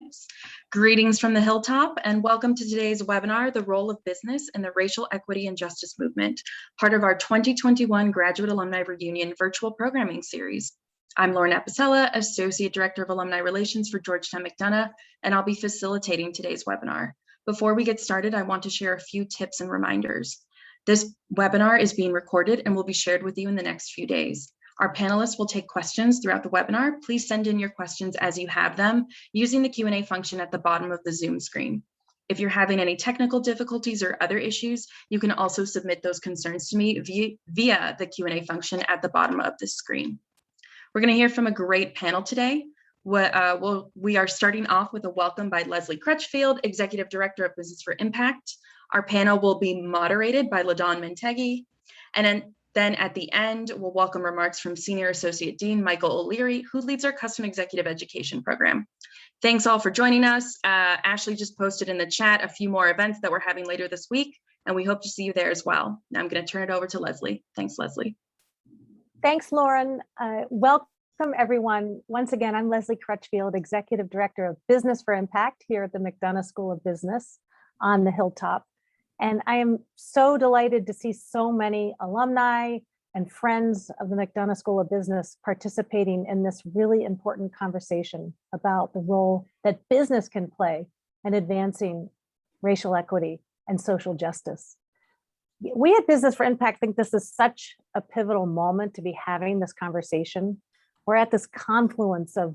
business. Greetings from the hilltop and welcome to today's webinar, The Role of Business in the Racial Equity and Justice Movement, part of our 2021 Graduate Alumni Reunion virtual programming series. I'm Lauren Apicella, Associate Director of Alumni Relations for Georgetown McDonough, and I'll be facilitating today's webinar. Before we get started, I want to share a few tips and reminders. This webinar is being recorded and will be shared with you in the next few days. Our panelists will take questions throughout the webinar. Please send in your questions as you have them using the Q&A function at the bottom of the Zoom screen. If you're having any technical difficulties or other issues, you can also submit those concerns to me via the Q&A function at the bottom of the screen. We're going to hear from a great panel today. We are starting off with a welcome by Leslie Crutchfield, Executive Director of Business for Impact. Our panel will be moderated by Ladan Manteghi, and then at the end, we'll welcome remarks from Senior Associate Dean Michael O'Leary, who leads our Custom Executive Education program. Thanks all for joining us. Ashley just posted in the chat a few more events that we're having later this week, and we hope to see you there as well. Now I'm going to turn it over to Leslie. Thanks, Leslie. Thanks, Lauren. Welcome, everyone. Once again, I'm Leslie Crutchfield, Executive Director of Business for Impact here at the McDonough School of Business on the Hilltop. And I am so delighted to see so many alumni and friends of the McDonough School of Business participating in this really important conversation about the role that business can play in advancing racial equity and social justice. We at Business for Impact think this is such a pivotal moment to be having this conversation. We're at this confluence of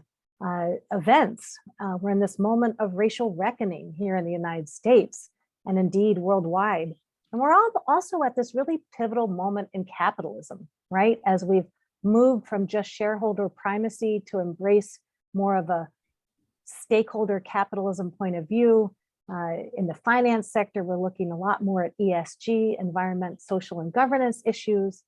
events. We're in this moment of racial reckoning here in the United States and indeed worldwide. And we're all also at this really pivotal moment in capitalism, right? As we've moved from just shareholder primacy to embrace more of a stakeholder capitalism point of view. In the finance sector, we're looking a lot more at ESG, environment, social, and governance issues.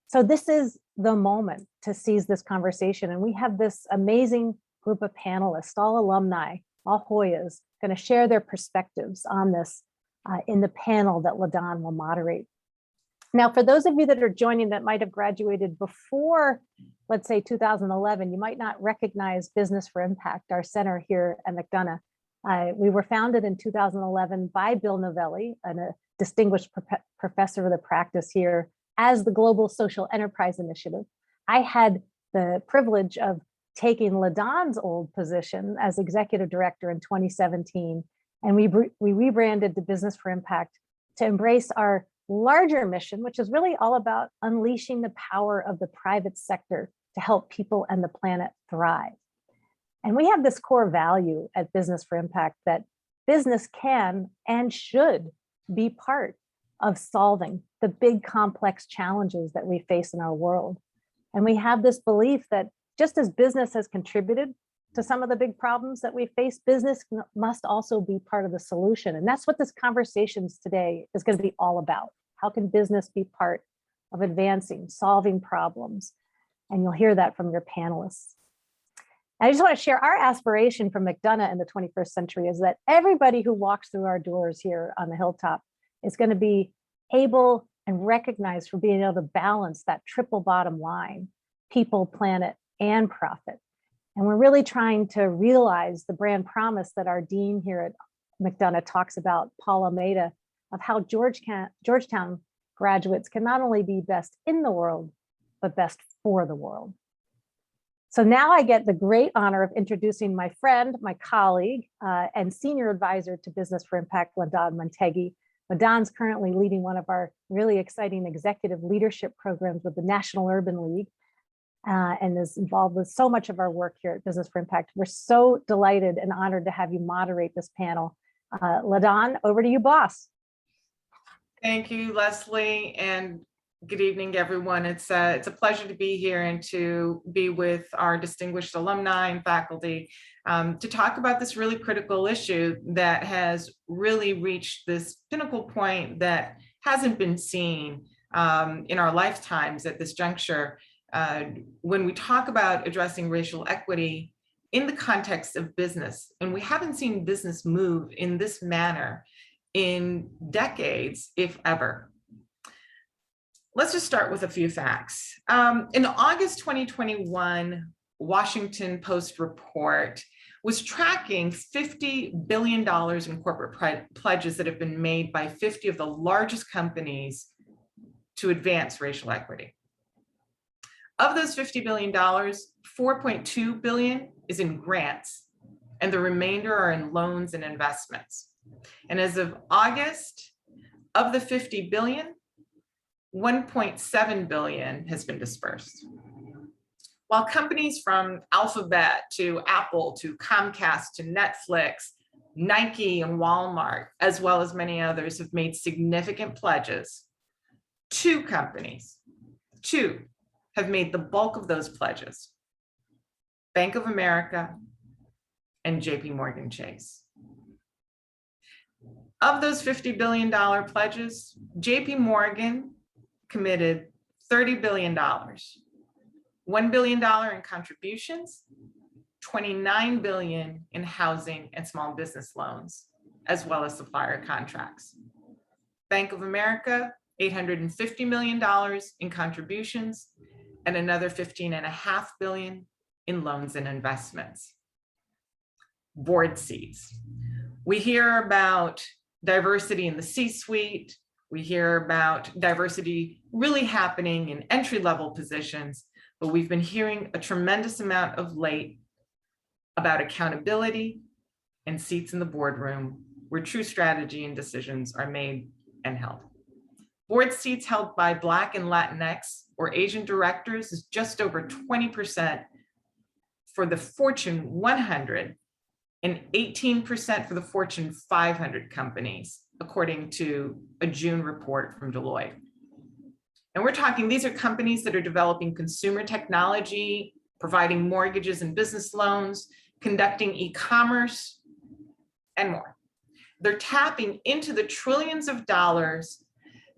So this is the moment to seize this conversation. And we have this amazing group of panelists, all alumni, all Hoyas, going to share their perspectives on this in the panel that Ladan will moderate. Now, for those of you that are joining that might have graduated before, let's say 2011, you might not recognize Business for Impact, our center here at McDonough. We were founded in 2011 by Bill Novelli, a distinguished professor of the practice here, as the Global Social Enterprise Initiative. I had the privilege of taking Ladan's old position as executive director in 2017, and we rebranded to Business for Impact to embrace our larger mission, which is really all about unleashing the power of the private sector to help people and the planet thrive. And we have this core value at Business for Impact that business can and should be part of solving the big complex challenges that we face in our world. And we have this belief that just as business has contributed to some of the big problems that we face, business must also be part of the solution. And that's what this conversation today is going to be all about. How can business be part of advancing, solving problems? And you'll hear that from your panelists. I just want to share our aspiration from McDonough in the 21st century is that everybody who walks through our doors here on the Hilltop is going to be able and recognized for being able to balance that triple bottom line, people, planet, and profit. And we're really trying to realize the brand promise that our dean here at McDonough talks about, Paul Almeida, of how Georgetown graduates can not only be best in the world, but best for the world. So now I get the great honor of introducing my friend, my colleague, and senior advisor to Business for Impact, Ladan Manteghi. Ladan's currently leading one of our really exciting executive leadership programs with the National Urban League, and is involved with so much of our work here at Business for Impact. We're so delighted and honored to have you moderate this panel. Ladan, over to you, boss. Thank you, Leslie, and good evening, everyone. It's a pleasure to be here and to be with our distinguished alumni and faculty to talk about this really critical issue that has really reached this pinnacle point that hasn't been seen in our lifetimes at this juncture. When we talk about addressing racial equity in the context of business, and we haven't seen business move in this manner in decades, if ever. Let's just start with a few facts. In August 2021 Washington Post report, was tracking $50 billion in corporate pledges that have been made by 50 of the largest companies to advance racial equity. Of those $50 billion, $4.2 billion is in grants, and the remainder are in loans and investments. And as of August, of the $50 billion, $1.7 billion has been dispersed. While companies from Alphabet to Apple to Comcast to Netflix, Nike and Walmart, as well as many others, have made significant pledges, two companies have made the bulk of those pledges: Bank of America and JPMorgan Chase. Of those $50 billion pledges, JPMorgan committed $30 billion, $1 billion in contributions, $29 billion in housing and small business loans, as well as supplier contracts. Bank of America, $850 million in contributions, and another $15.5 billion in loans and investments. Board seats. We hear about diversity in the C-suite. We hear about diversity really happening in entry-level positions, but we've been hearing a tremendous amount of late about accountability and seats in the boardroom where true strategy and decisions are made and held. Board seats held by Black and Latinx or Asian directors is just over 20% for the Fortune 100 and 18% for the Fortune 500 companies, according to a June report from Deloitte. And we're talking, these are companies that are developing consumer technology, providing mortgages and business loans, conducting e-commerce, and more. They're tapping into the trillions of dollars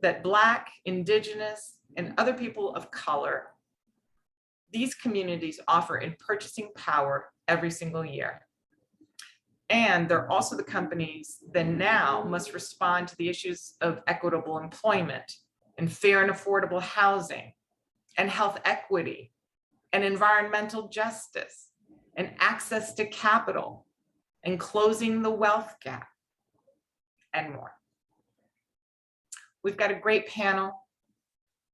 that Black, Indigenous, and other people of color, these communities offer in purchasing power every single year. And they're also the companies that now must respond to the issues of equitable employment and fair and affordable housing and health equity and environmental justice and access to capital and closing the wealth gap and more. We've got a great panel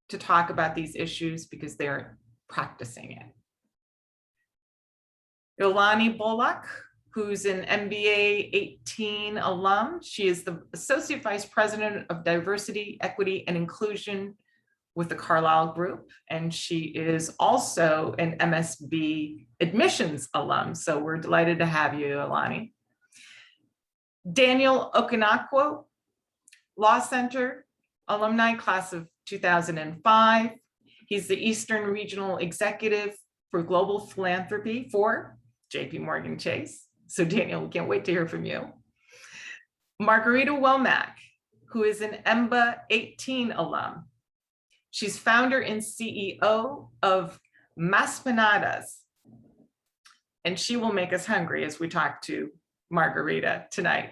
to talk about these issues because they're practicing it. Iolani Bullock, who's an MBA 18 alum. She is the Associate Vice President of Diversity, Equity, and Inclusion with the Carlyle Group. And she is also an MSB admissions alum. So we're delighted to have you, Iolani. Daniel Okonokwo, Law Center alumni, class of 2005. He's the Eastern Regional Executive for Global Philanthropy for JPMorgan Chase. So Daniel, we can't wait to hear from you. Margarita Womack, who is an EMBA 18 alum. She's founder and CEO of MasPanadas. And she will make us hungry as we talk to Margarita tonight,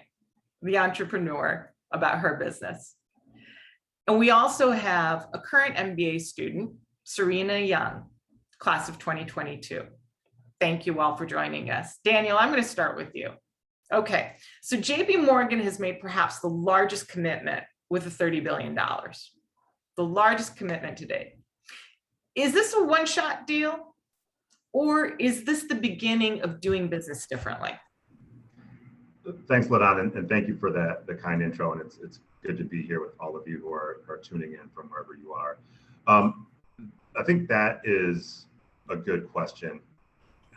the entrepreneur, about her business. And we also have a current MBA student, Sarena Young, class of 2022. Thank you all for joining us. Daniel, I'm going to start with you. Okay, so JP Morgan has made perhaps the largest commitment with the $30 billion, the largest commitment to date. Is this a one-shot deal, or is this the beginning of doing business differently? Thanks, Ladan, and thank you for the kind intro, and it's good to be here with all of you who are tuning in from wherever you are. I think that is a good question.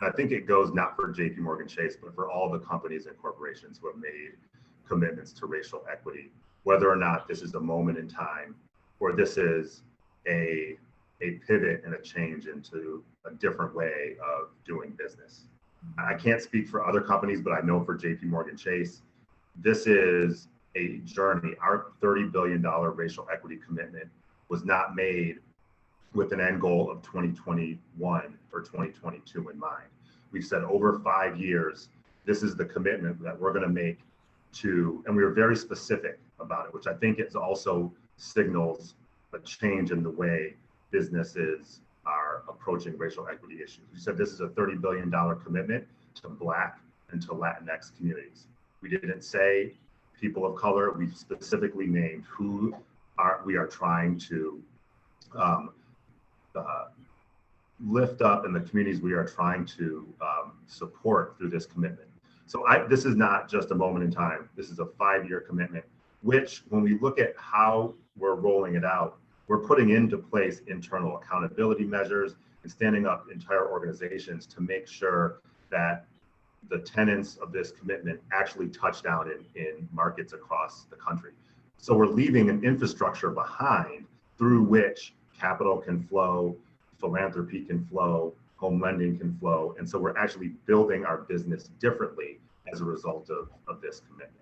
And I think it goes not for JPMorgan Chase, but for all the companies and corporations who have made commitments to racial equity, whether or not this is a moment in time or this is a pivot and a change into a different way of doing business. I can't speak for other companies, but I know for JPMorgan Chase, this is a journey. Our $30 billion racial equity commitment was not made with an end goal of 2021 or 2022 in mind. We've said over 5 years, this is the commitment that we're going to make to, and we were very specific about it, which I think is also signals a change in the way businesses are approaching racial equity issues. We said this is a $30 billion commitment to Black into Latinx communities. We didn't say people of color. We specifically named who we are trying to lift up in the communities we are trying to support through this commitment. So this is not just a moment in time. This is a 5-year commitment, which when we look at how we're rolling it out, we're putting into place internal accountability measures and standing up entire organizations to make sure that the tenets of this commitment actually touch down in markets across the country. So we're leaving an infrastructure behind through which capital can flow, philanthropy can flow, home lending can flow. And so we're actually building our business differently as a result of this commitment.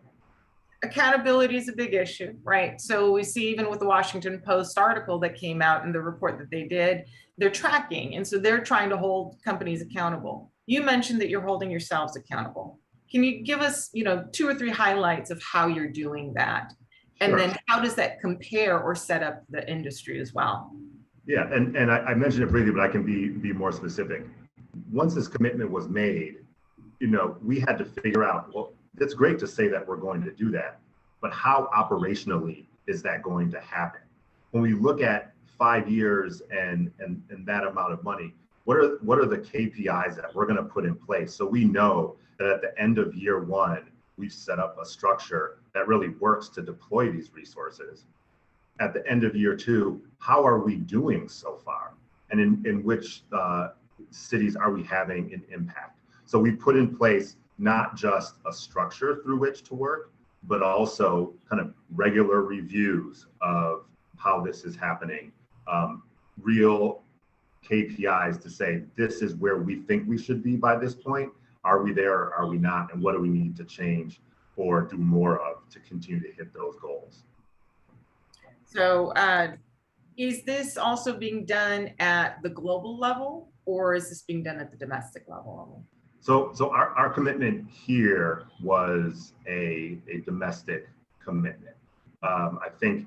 Accountability is a big issue, right? So we see even with the Washington Post article that came out and the report that they did, they're tracking. And so they're trying to hold companies accountable. You mentioned that you're holding yourselves accountable. Can you give us, 2 or 3 highlights of how you're doing that? And Sure. then how does that compare or set up the industry as well? Yeah, and I mentioned it briefly, but I can be more specific. Once this commitment was made, we had to figure out, well, it's great to say that we're going to do that, but how operationally is that going to happen? When we look at 5 years and that amount of money, what are the KPIs that we're going to put in place so we know that at the end of year 1, we've set up a structure that really works to deploy these resources? At the end of year 2, how are we doing so far? And in which cities are we having an impact? So we put in place not just a structure through which to work, but also kind of regular reviews of how this is happening, real KPIs to say, this is where we think we should be by this point. Are we there or are we not? And what do we need to change or do more of to continue to hit those goals? So is this also being done at the global level, or is this being done at the domestic level? So our commitment here was a domestic commitment. I think,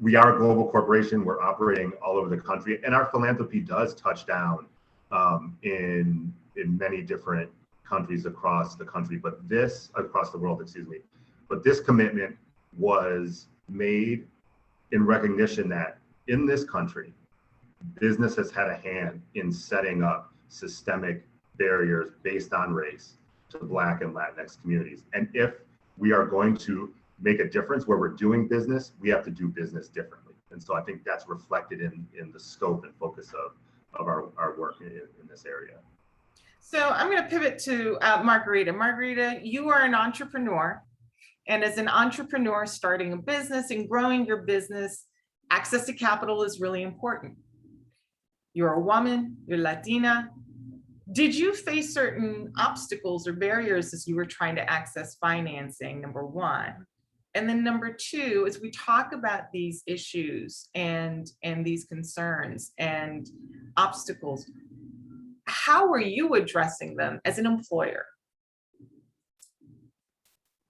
we are a global corporation. We're operating all over the country, and our philanthropy does touch down in many different countries across the country, across the world, excuse me. But this commitment was made in recognition that in this country, business has had a hand in setting up systemic barriers based on race to Black and Latinx communities. And if we are going to make a difference where we're doing business, we have to do business differently. And so I think that's reflected in the scope and focus of our work in this area. So I'm going to pivot to Margarita. Margarita, you are an entrepreneur. And as an entrepreneur starting a business and growing your business, access to capital is really important. You're a woman, you're Latina. Did you face certain obstacles or barriers as you were trying to access financing, number 1? And then number 2, as we talk about these issues and these concerns and obstacles, how are you addressing them as an employer?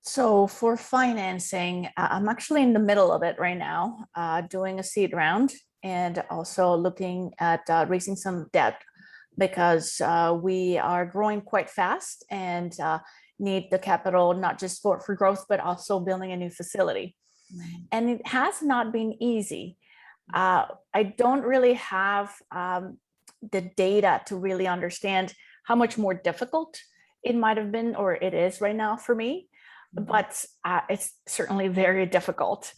So for financing, I'm actually in the middle of it right now, doing a seed round and also looking at raising some debt because we are growing quite fast and need the capital, not just for growth, but also building a new facility. Mm-hmm. And it has not been easy. I don't really have the data to really understand how much more difficult it might have been or it is right now for me. But it's certainly very difficult.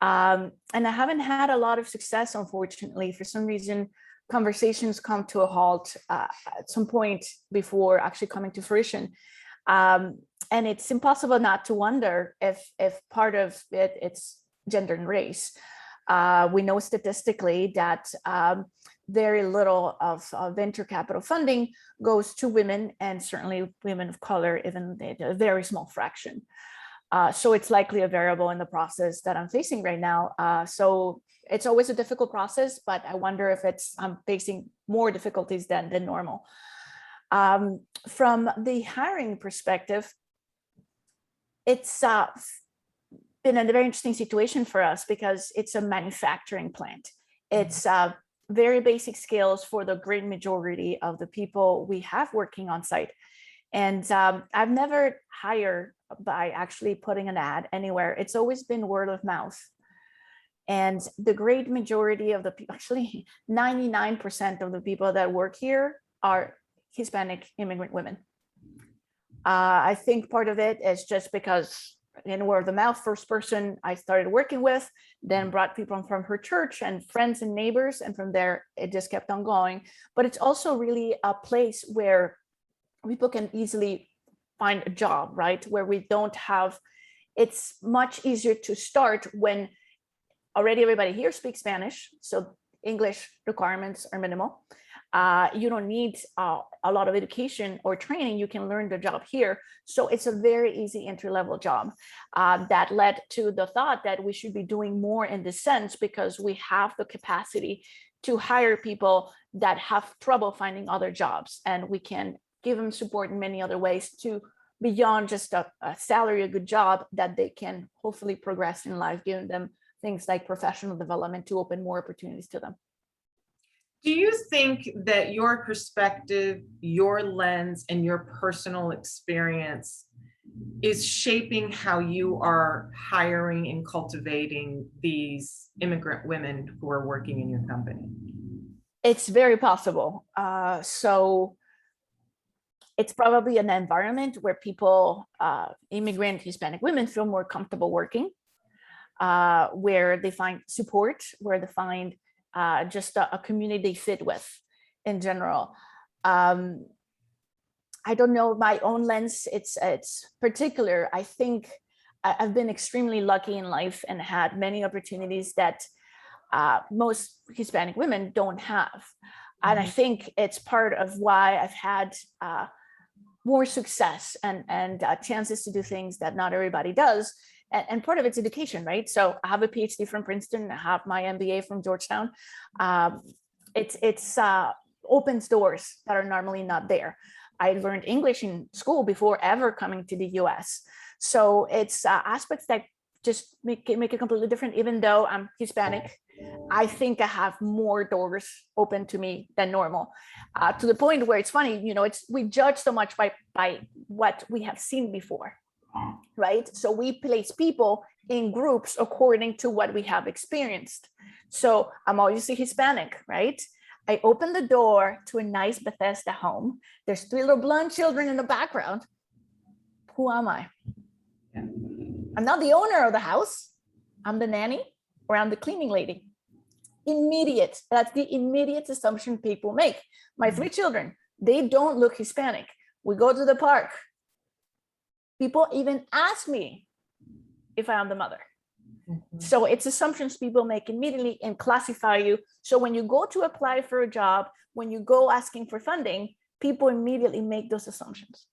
And I haven't had a lot of success, unfortunately. For some reason, conversations come to a halt at some point before actually coming to fruition. And it's impossible not to wonder if part of it's gender and race. We know statistically that very little of venture capital funding goes to women, and certainly women of color, even a very small fraction. So it's likely a variable in the process that I'm facing right now. So it's always a difficult process, but I wonder if I'm facing more difficulties than normal. From the hiring perspective, it's been a very interesting situation for us because it's a manufacturing plant. It's very basic skills for the great majority of the people we have working on site. And I've never hired by actually putting an ad anywhere. It's always been word of mouth. And the great majority of the people, actually 99% of the people that work here are Hispanic immigrant women. I think part of it is just because in word of mouth, first person I started working with, then brought people from her church and friends and neighbors. And from there, it just kept on going. But it's also really a place where people can easily find a job, right? Where we don't have, it's much easier to start when already everybody here speaks Spanish. So English requirements are minimal. You don't need a lot of education or training. You can learn the job here. So it's a very easy entry-level job that led to the thought that we should be doing more in this sense, because we have the capacity to hire people that have trouble finding other jobs, and we can give them support in many other ways to beyond just a salary, a good job that they can hopefully progress in life, giving them things like professional development to open more opportunities to them. Do you think that your perspective, your lens, and your personal experience is shaping how you are hiring and cultivating these immigrant women who are working in your company? It's very possible. So it's probably an environment where people, immigrant Hispanic women, feel more comfortable working, where they find support, where they find just a community they fit with in general. I don't know, my own lens, it's particular. I think I've been extremely lucky in life and had many opportunities that most Hispanic women don't have. And I think it's part of why I've had more success and chances to do things that not everybody does. And part of it's education, right? So I have a PhD from Princeton, I have my MBA from Georgetown. It's opens doors that are normally not there. I learned English in school before ever coming to the US. So it's aspects that just make it completely different. Even though I'm Hispanic, I think I have more doors open to me than normal, to the point where it's funny, you know, we judge so much by what we have seen before. Right? So we place people in groups according to what we have experienced. So I'm obviously Hispanic, right? I open the door to a nice Bethesda home. There's 3 little blonde children in the background. Who am I? I'm not the owner of the house. I'm the nanny, or I'm the cleaning lady. Immediate. That's the immediate assumption people make. My 3 children, they don't look Hispanic. We go to the park. People even ask me if I am the mother. So it's assumptions people make immediately and classify you. So when you go to apply for a job, when you go asking for funding, people immediately make those assumptions.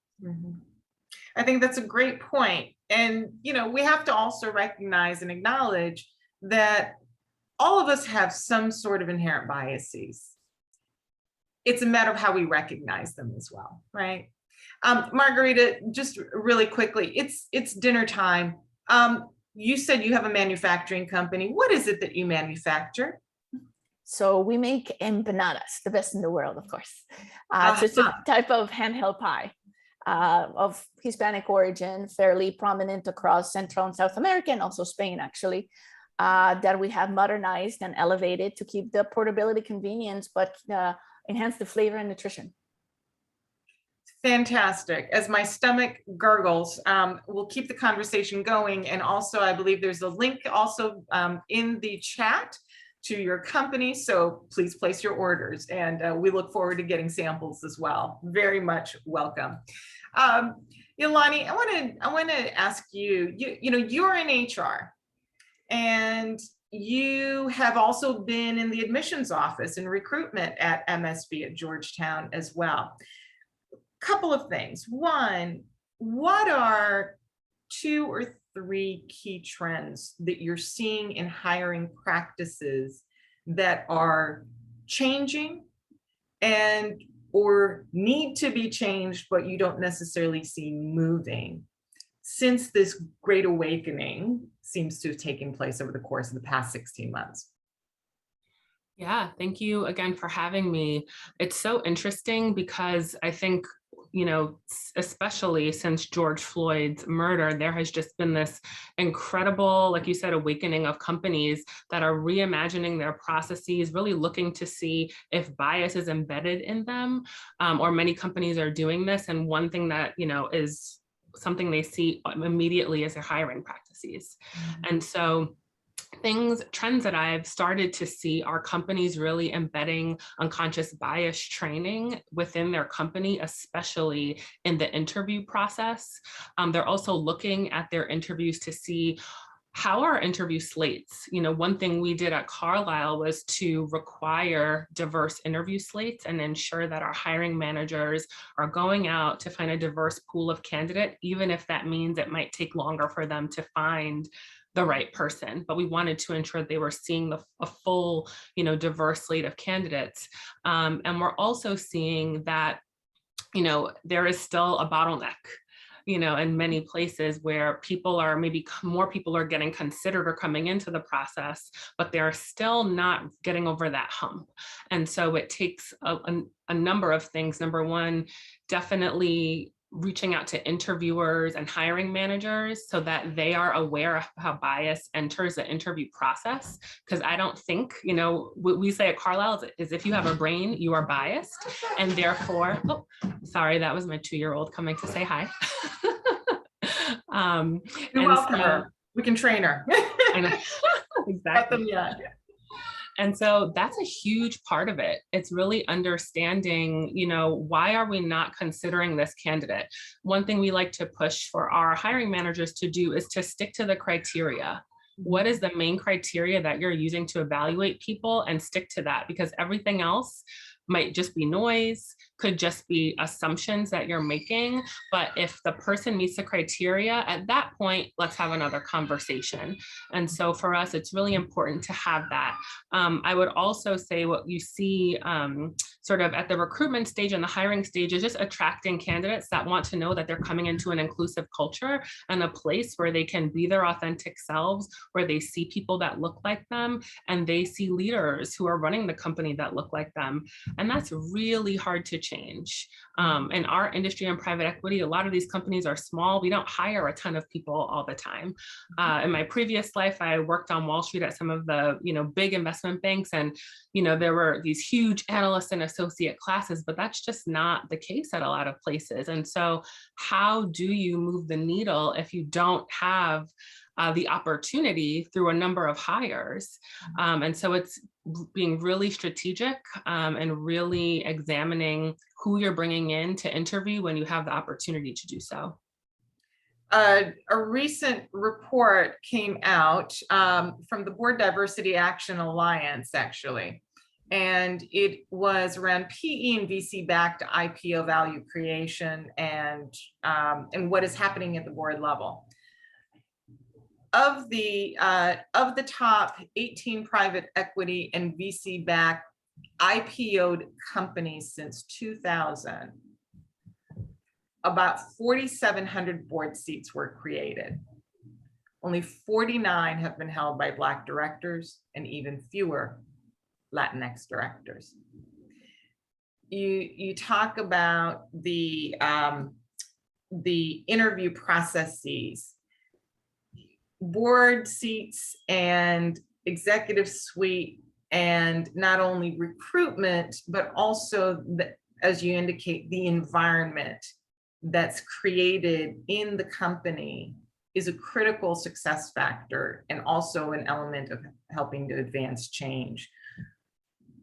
I think that's a great point. And, you know, we have to also recognize and acknowledge that all of us have some sort of inherent biases. It's a matter of how we recognize them as well, right? Margarita, just really quickly, it's dinner time. You said you have a manufacturing company. What is it that you manufacture? So we make empanadas, the best in the world, of course. So it's a type of handheld pie of Hispanic origin, fairly prominent across Central and South America, and also Spain, actually, that we have modernized and elevated to keep the portability, convenience, but enhance the flavor and nutrition. Fantastic. As my stomach gurgles, we'll keep the conversation going. And also, I believe there's a link also in the chat to your company. So please place your orders. And we look forward to getting samples as well. Very much welcome. Iolani, I want to ask you, you know, you're in HR and you have also been in the admissions office and recruitment at MSB at Georgetown as well. Couple of things. One, what are 2 or 3 key trends that you're seeing in hiring practices that are changing and or need to be changed, but you don't necessarily see moving since this great awakening seems to have taken place over the course of the past 16 months? Yeah, thank you again for having me. It's so interesting because I think especially since George Floyd's murder, there has just been this incredible, like you said, awakening of companies that are reimagining their processes, really looking to see if bias is embedded in them, or many companies are doing this. And one thing that, is something they see immediately is their hiring practices. And so trends that I've started to see are companies really embedding unconscious bias training within their company, especially in the interview process. They're also looking at their interviews to see how are interview slates. One thing we did at Carlyle was to require diverse interview slates and ensure that our hiring managers are going out to find a diverse pool of candidate, even if that means it might take longer for them to find the right person, but we wanted to ensure they were seeing a full, diverse slate of candidates. And we're also seeing that, there is still a bottleneck, in many places where more people are getting considered or coming into the process, but they're still not getting over that hump. And so it takes a number of things. Number one, definitely reaching out to interviewers and hiring managers so that they are aware of how bias enters the interview process. Because I don't think, what we say at Carlyle is if you have a brain, you are biased. And therefore, sorry, that was my 2-year-old coming to say hi. We welcome her. We can train her. I know. Exactly. And so that's a huge part of it. It's really understanding, why are we not considering this candidate? One thing we like to push for our hiring managers to do is to stick to the criteria. What is the main criteria that you're using to evaluate people, and stick to that, because everything else might just be noise, could just be assumptions that you're making. But if the person meets the criteria, at that point, let's have another conversation. And so for us, it's really important to have that. I would also say what you see sort of at the recruitment stage and the hiring stage is just attracting candidates that want to know that they're coming into an inclusive culture and a place where they can be their authentic selves, where they see people that look like them, and they see leaders who are running the company that look like them. And that's really hard to change. In our industry and private equity, a lot of these companies are small. We don't hire a ton of people all the time. In my previous life, I worked on Wall Street at some of the big investment banks, and there were these huge analyst and associate classes, but that's just not the case at a lot of places. And so how do you move the needle if you don't have the opportunity through a number of hires? And so it's being really strategic and really examining who you're bringing in to interview when you have the opportunity to do so. A recent report came out from the Board Diversity Action Alliance, actually, and it was around PE and VC-backed IPO value creation and what is happening at the board level. Of the top 18 private equity and VC-backed IPO'd companies since 2000, about 4,700 board seats were created. Only 49 have been held by Black directors and even fewer Latinx directors. You talk about the interview processes, board seats and executive suite, and not only recruitment, but also, as you indicate, the environment that's created in the company is a critical success factor and also an element of helping to advance change.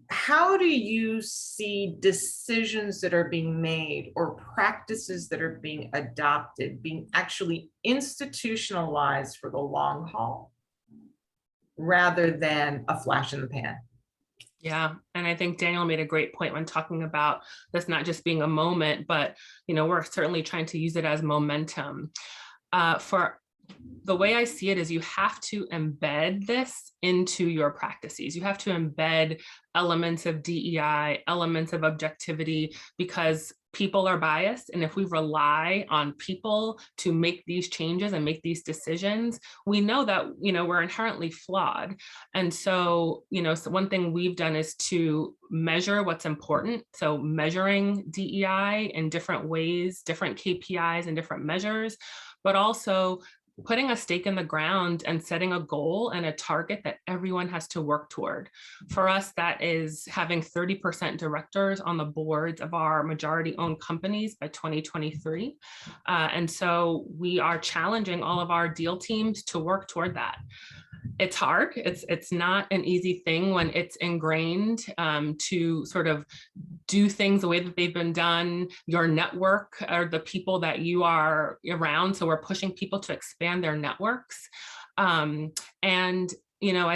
How do you see decisions that are being made or practices that are being adopted being actually institutionalized for the long haul rather than a flash in the pan? Yeah, and I think Daniel made a great point when talking about this not just being a moment, but we're certainly trying to use it as momentum. For the way I see it is you have to embed this into your practices. You have to embed elements of DEI, elements of objectivity, because people are biased. And if we rely on people to make these changes and make these decisions, we know that, we're inherently flawed. And so, so one thing we've done is to measure what's important. So measuring DEI in different ways, different KPIs and different measures, but also putting a stake in the ground and setting a goal and a target that everyone has to work toward. For us, that is having 30% directors on the boards of our majority-owned companies by 2023. And so we are challenging all of our deal teams to work toward that. It's hard. It's not an easy thing when it's ingrained to sort of do things the way that they've been done. Your network are the people that you are around. So we're pushing people to expand their networks. I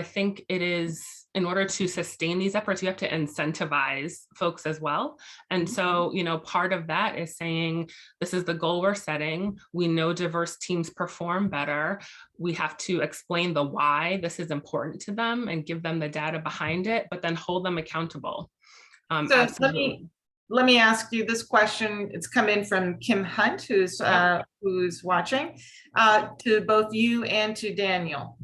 think it is, in order to sustain these efforts, you have to incentivize folks as well. And so, part of that is saying, this is the goal we're setting. We know diverse teams perform better. We have to explain the why this is important to them and give them the data behind it, but then hold them accountable. So let me ask you this question. It's come in from Kim Hunt, who's watching, to both you and to Daniel.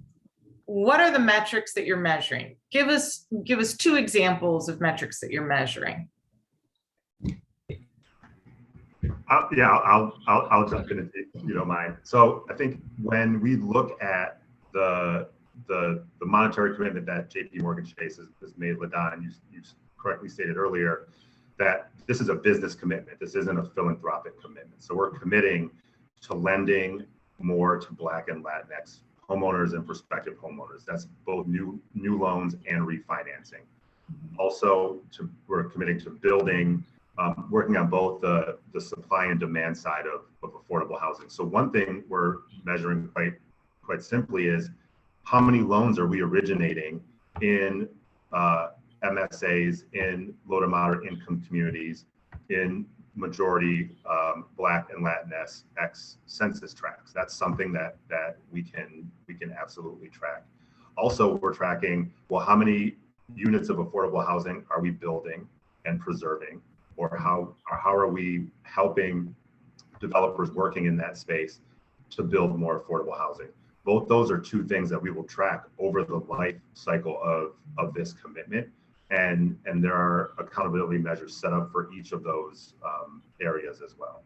What are the metrics that you're measuring? Give us 2 examples of metrics that you're measuring. I'll jump in if you don't mind. So I think when we look at the monetary commitment that JP Morgan Chase has made, Ladan, you correctly stated earlier that this is a business commitment. This isn't a philanthropic commitment. So we're committing to lending more to Black and Latinx homeowners and prospective homeowners. That's both new loans and refinancing. Also, we're committing to building, working on both the supply and demand side of affordable housing. So one thing we're measuring quite simply is how many loans are we originating in MSAs, in low to moderate income communities, in majority Black and Latinx census tracts. That's something that we can absolutely track. Also, we're tracking, well, how many units of affordable housing are we building and preserving, or how are we helping developers working in that space to build more affordable housing. Both those are 2 things that we will track over the life cycle of this commitment. And there are accountability measures set up for each of those areas as well.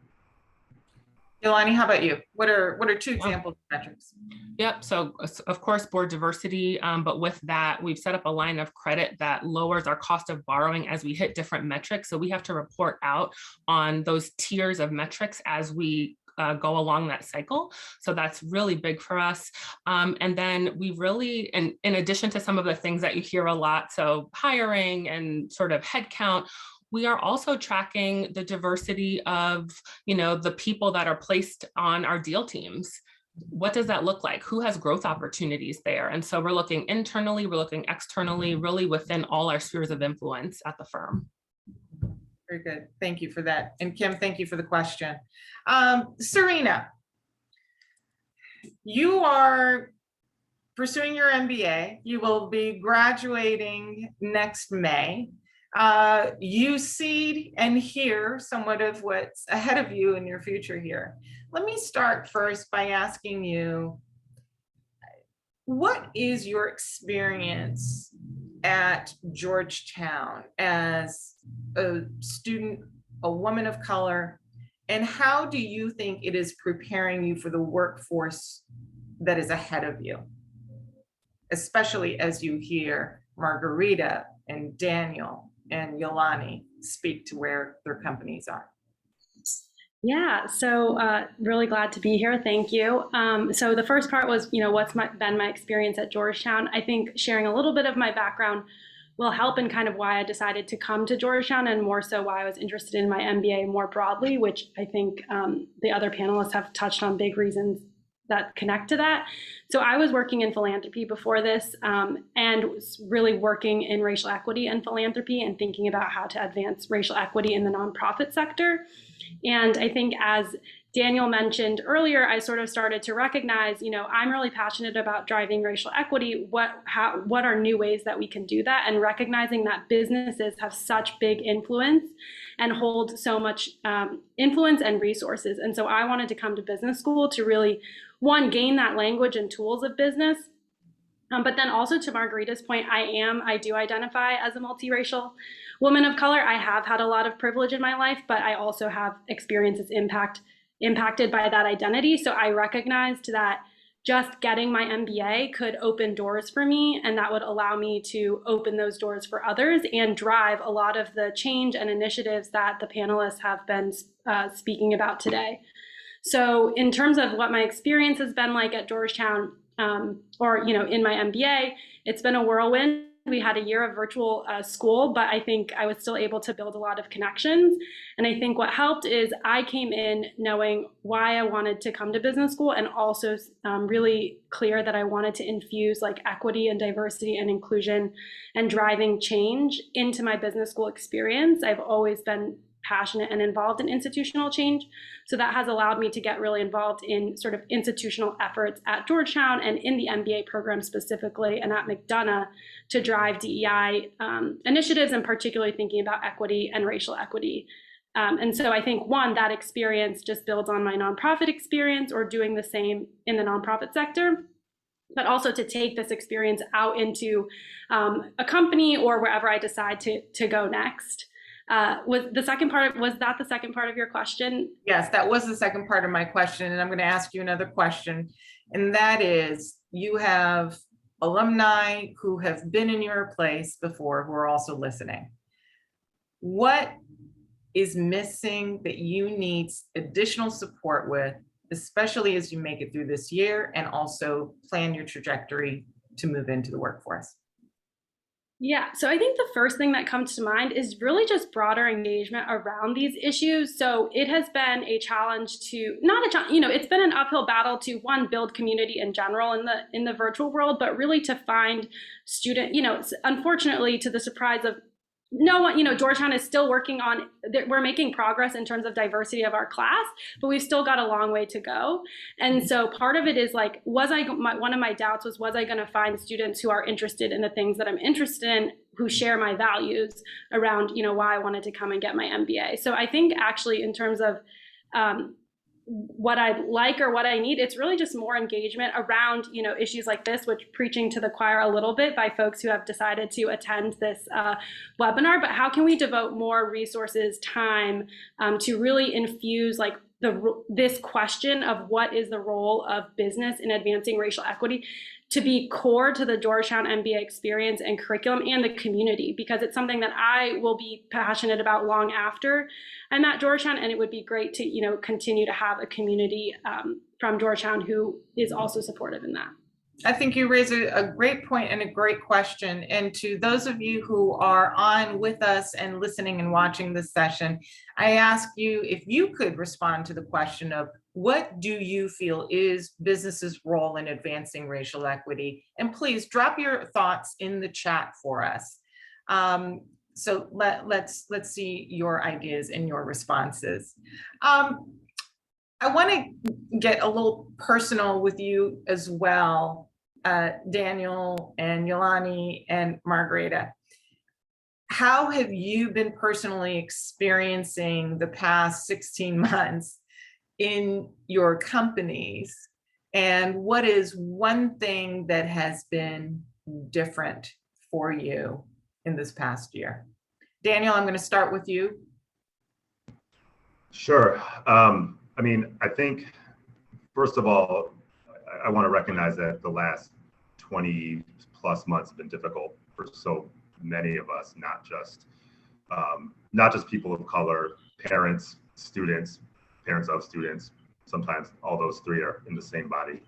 Iolani, how about you? What are 2 examples of metrics? Yep. So of course, board diversity, but with that, we've set up a line of credit that lowers our cost of borrowing as we hit different metrics. So we have to report out on those tiers of metrics as we go along that cycle. So that's really big for us. And then we really, and in addition to some of the things that you hear a lot, so hiring and sort of headcount, we are also tracking the diversity of, the people that are placed on our deal teams. What does that look like? Who has growth opportunities there? And so we're looking internally, we're looking externally, really within all our spheres of influence at the firm. Very good. Thank you for that. And Kim, thank you for the question. Sarena, you are pursuing your MBA. You will be graduating next May. You see and hear somewhat of what's ahead of you in your future here. Let me start first by asking you, what is your experience at Georgetown as a student, a woman of color, and how do you think it is preparing you for the workforce that is ahead of you, especially as you hear Margarita and Daniel and Iolani speak to where their companies are? Yeah, so really glad to be here. Thank you. So the first part was, what's been my experience at Georgetown. I think sharing a little bit of my background will help in kind of why I decided to come to Georgetown, and more so why I was interested in my MBA more broadly, which I think the other panelists have touched on big reasons that connect to that. So I was working in philanthropy before this and was really working in racial equity and philanthropy and thinking about how to advance racial equity in the nonprofit sector. And I think as Daniel mentioned earlier, I sort of started to recognize, I'm really passionate about driving racial equity. What are new ways that we can do that? And recognizing that businesses have such big influence and hold so much influence and resources. And so I wanted to come to business school to really, one, gain that language and tools of business. But then also, to Margarita's point, I do identify as a multiracial woman of color. I have had a lot of privilege in my life, but I also have experiences impacted by that identity. So I recognized that just getting my MBA could open doors for me, and that would allow me to open those doors for others and drive a lot of the change and initiatives that the panelists have been speaking about today. So in terms of what my experience has been like at Georgetown, or in my MBA, it's been a whirlwind. We had a year of virtual school, but I think I was still able to build a lot of connections. And I think what helped is I came in knowing why I wanted to come to business school, and also really clear that I wanted to infuse like equity and diversity and inclusion and driving change into my business school experience. I've always been passionate and involved in institutional change. So that has allowed me to get really involved in sort of institutional efforts at Georgetown and in the MBA program specifically, and at McDonough, to drive DEI initiatives, and particularly thinking about equity and racial equity. And so I think, one, that experience just builds on my nonprofit experience, or doing the same in the nonprofit sector, but also to take this experience out into a company or wherever I decide to go next. Was that the second part of your question? Yes, that was the second part of my question. And I'm going to ask you another question. And that is, you have alumni who have been in your place before who are also listening. What is missing that you need additional support with, especially as you make it through this year and also plan your trajectory to move into the workforce? Yeah, so I think the first thing that comes to mind is really just broader engagement around these issues. So it has been a challenge to, it's been an uphill battle to, one, build community in general in the virtual world, but really to find unfortunately, to the surprise of no one, Georgetown is still working on, we're making progress in terms of diversity of our class, but we've still got a long way to go. And so part of it is like, one of my doubts was I going to find students who are interested in the things that I'm interested in, who share my values around, why I wanted to come and get my MBA. So I think actually in terms of what I like or what I need, it's really just more engagement around, issues like this, which preaching to the choir a little bit by folks who have decided to attend this webinar, but how can we devote more resources, time to really infuse like this question of what is the role of business in advancing racial equity to be core to the Georgetown MBA experience and curriculum and the community, because it's something that I will be passionate about long after I'm at Georgetown, and it would be great to continue to have a community from Georgetown who is also supportive in that. I think you raise a great point and a great question. And to those of you who are on with us and listening and watching this session, I ask you if you could respond to the question of, what do you feel is business's role in advancing racial equity? And please drop your thoughts in the chat for us. So let's see your ideas and your responses. I want to get a little personal with you as well, Daniel and Iolani and Margarita. How have you been personally experiencing the past 16 months in your companies? And what is one thing that has been different for you in this past year? Daniel, I'm going to start with you. Sure. I think, first of all, I want to recognize that the last 20 plus months have been difficult for so many of us, not just people of color, parents, students, parents of students. Sometimes all those three are in the same body.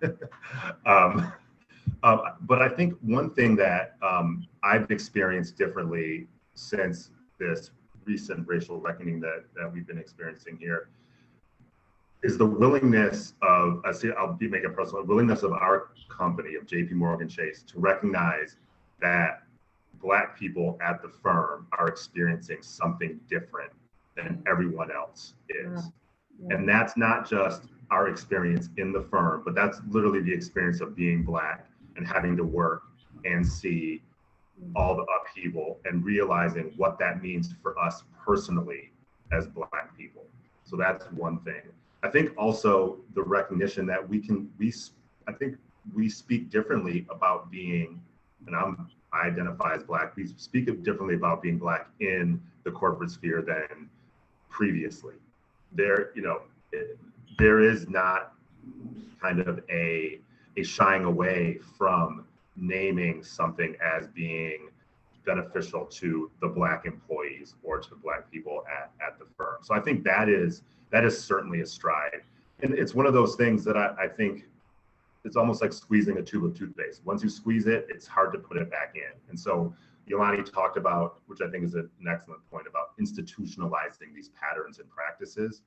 But I think one thing that I've experienced differently since this recent racial reckoning that we've been experiencing here is the willingness of, I'll make it personal, willingness of our company, of JPMorgan Chase, to recognize that Black people at the firm are experiencing something different than everyone else is. And that's not just our experience in the firm, but that's literally the experience of being Black and having to work and see all the upheaval and realizing what that means for us personally as Black people. So that's one thing. I think also the recognition that I think we speak differently about being, and I identify as Black, we speak differently about being Black in the corporate sphere than previously. There is not kind of a shying away from naming something as being beneficial to the Black employees or to Black people at the firm. So I think that is certainly a stride. And it's one of those things that I think it's almost like squeezing a tube of toothpaste. Once you squeeze it, it's hard to put it back in. And so Iolani talked about, which I think is an excellent point, about institutionalizing these patterns and practices.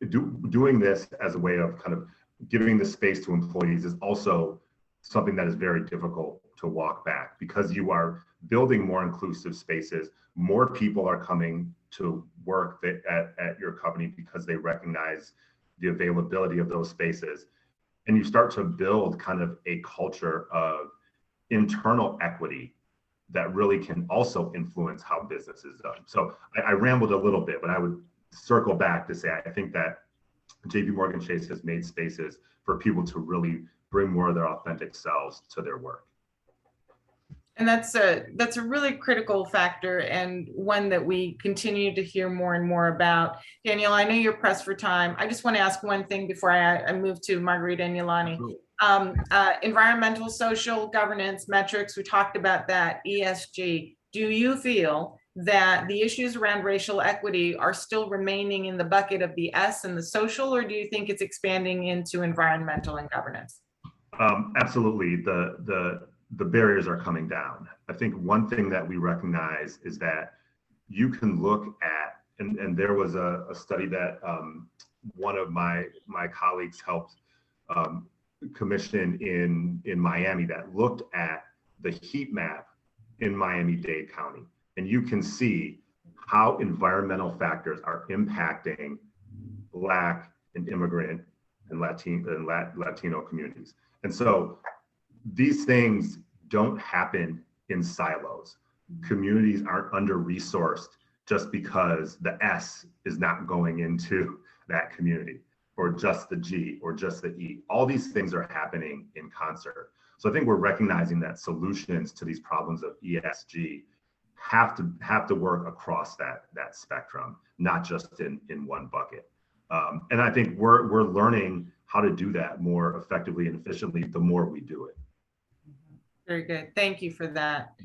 Doing this as a way of kind of giving the space to employees is also something that is very difficult to walk back, because you are building more inclusive spaces. More people are coming to work at your company because they recognize the availability of those spaces. And you start to build kind of a culture of internal equity that really can also influence how business is done. So I rambled a little bit, but I would circle back to say, I think that JPMorgan Chase has made spaces for people to really bring more of their authentic selves to their work. And that's a really critical factor, and one that we continue to hear more and more about. Daniel, I know you're pressed for time. I just want to ask one thing before I move to Margarita and Iolani. Environmental, social, governance, metrics, we talked about that, ESG. Do you feel that the issues around racial equity are still remaining in the bucket of the S and the social, or do you think it's expanding into environmental and governance? Absolutely. The barriers are coming down. I think one thing that we recognize is that you can look at, and there was a study that one of my colleagues helped commission in Miami that looked at the heat map in Miami-Dade County. And you can see how environmental factors are impacting Black and immigrant and Latino communities. And so these things don't happen in silos. Communities aren't under-resourced just because the S is not going into that community, or just the G, or just the E. All these things are happening in concert. So I think we're recognizing that solutions to these problems of ESG have to work across that spectrum, not just in one bucket. And I think we're learning how to do that more effectively and efficiently the more we do it. Very good. Thank you for that.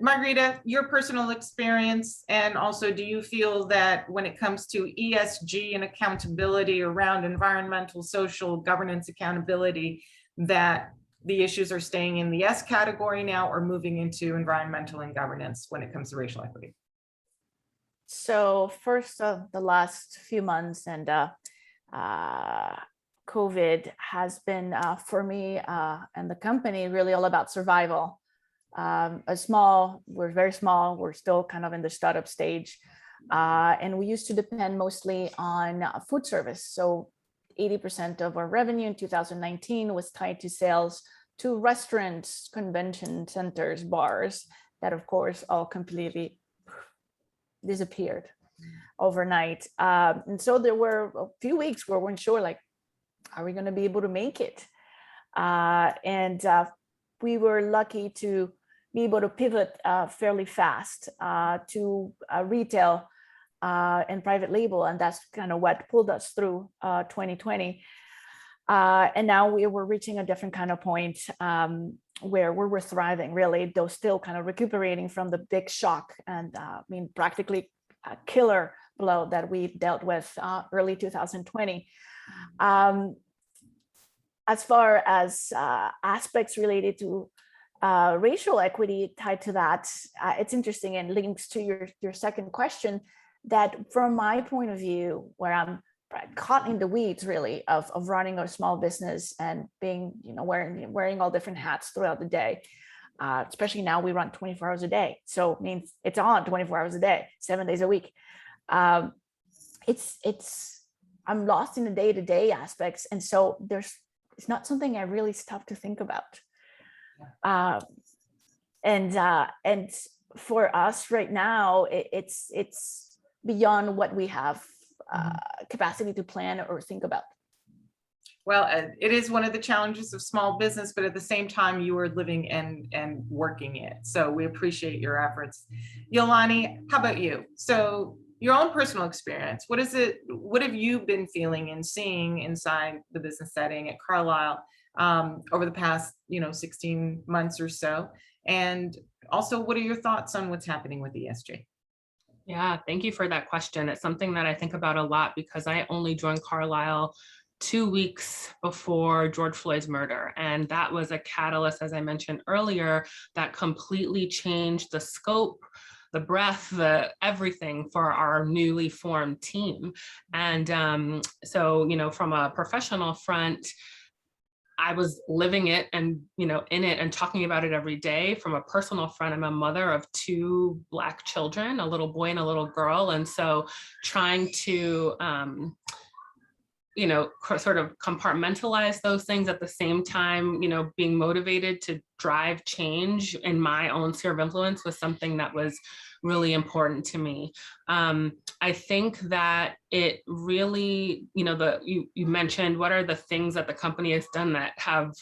Margarita, your personal experience, and also, do you feel that when it comes to ESG and accountability around environmental, social, governance accountability, that the issues are staying in the S category now or moving into environmental and governance when it comes to racial equity? So first, the last few months and COVID has been for me and the company really all about survival. We're very small, we're still kind of in the startup stage. And we used to depend mostly on food service. So 80% of our revenue in 2019 was tied to sales to restaurants, convention centers, bars, that of course all completely disappeared overnight. And so there were a few weeks where we weren't sure, like, are we going to be able to make it? And we were lucky to be able to pivot fairly fast to retail and private label. And that's kind of what pulled us through 2020. And now we're reaching a different kind of point where we're thriving, really, though still kind of recuperating from the big shock and practically a killer blow that we dealt with early 2020. As far as aspects related to racial equity tied to that, it's interesting and links to your second question, that from my point of view, where I'm caught in the weeds really of running a small business and being, wearing all different hats throughout the day, especially now we run 24 hours a day. So it means it's on 24 hours a day, 7 days a week. I'm lost in the day-to-day aspects. And so it's not something I really stop to think about. And for us right now, it's beyond what we have capacity to plan or think about. Well, it is one of the challenges of small business, but at the same time, you are living and working it. So we appreciate your efforts. Iolani, how about you? So your own personal experience, what have you been feeling and seeing inside the business setting at Carlyle over the past, 16 months or so? And also, what are your thoughts on what's happening with ESG? Yeah, thank you for that question. It's something that I think about a lot because I only joined Carlyle 2 weeks before George Floyd's murder. And that was a catalyst, as I mentioned earlier, that completely changed the scope, the breadth, the everything for our newly formed team. And so, from a professional front, I was living it and, in it and talking about it every day. From a personal front, I'm a mother of 2 Black children, a little boy and a little girl. And so trying to, sort of compartmentalize those things at the same time, being motivated to drive change in my own sphere of influence was something that was really important to me. I think that it really, you mentioned what are the things that the company has done that have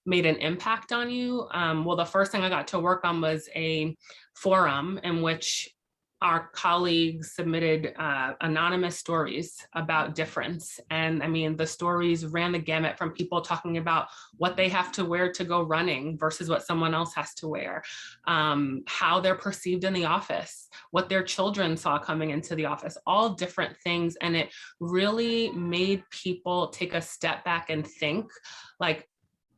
made an impact on you. Well, the first thing I got to work on was a forum in which our colleagues submitted anonymous stories about difference. And I mean, the stories ran the gamut from people talking about what they have to wear to go running versus what someone else has to wear, how they're perceived in the office, what their children saw coming into the office, all different things. And it really made people take a step back and think, like,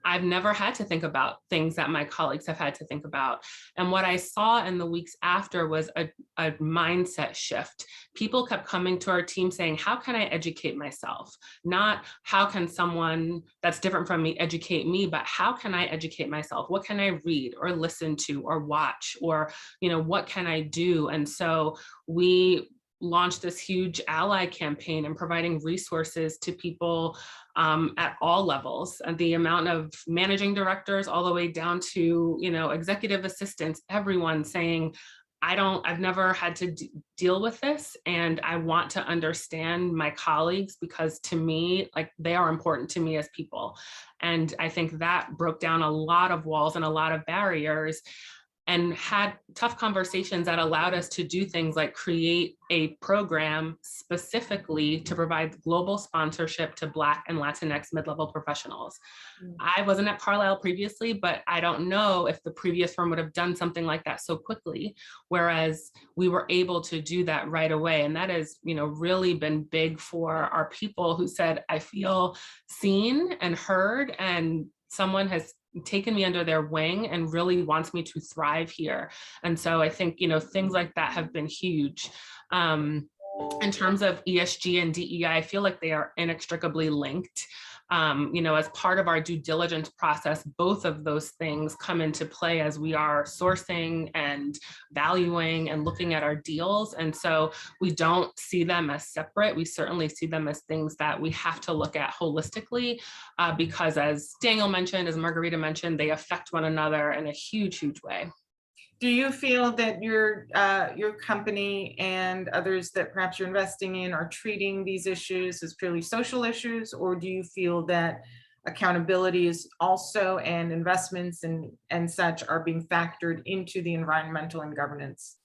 I've never had to think about things that my colleagues have had to think about. And what I saw in the weeks after was a mindset shift. People kept coming to our team saying, how can I educate myself? Not how can someone that's different from me educate me, but how can I educate myself? What can I read or listen to or watch, or, what can I do? And so we launched this huge ally campaign and providing resources to people at all levels, and the amount of managing directors all the way down to, executive assistants, everyone saying, I've never had to deal with this, and I want to understand my colleagues because to me, like, they are important to me as people. And I think that broke down a lot of walls and a lot of barriers, and had tough conversations that allowed us to do things like create a program specifically to provide global sponsorship to Black and Latinx mid-level professionals. I wasn't at Carlyle previously, but I don't know if the previous firm would have done something like that so quickly, whereas we were able to do that right away. And that has, really been big for our people who said, I feel seen and heard, and someone has taken me under their wing and really wants me to thrive here. And so I think, things like that have been huge. In terms of ESG and DEI, I feel like they are inextricably linked. As part of our due diligence process, both of those things come into play as we are sourcing and valuing and looking at our deals. And so we don't see them as separate. We certainly see them as things that we have to look at holistically because, as Daniel mentioned, as Margarita mentioned, they affect one another in a huge, huge way. Do you feel that your company and others that perhaps you're investing in are treating these issues as purely social issues, or do you feel that accountability is also, and investments and such are being factored into the environmental and governance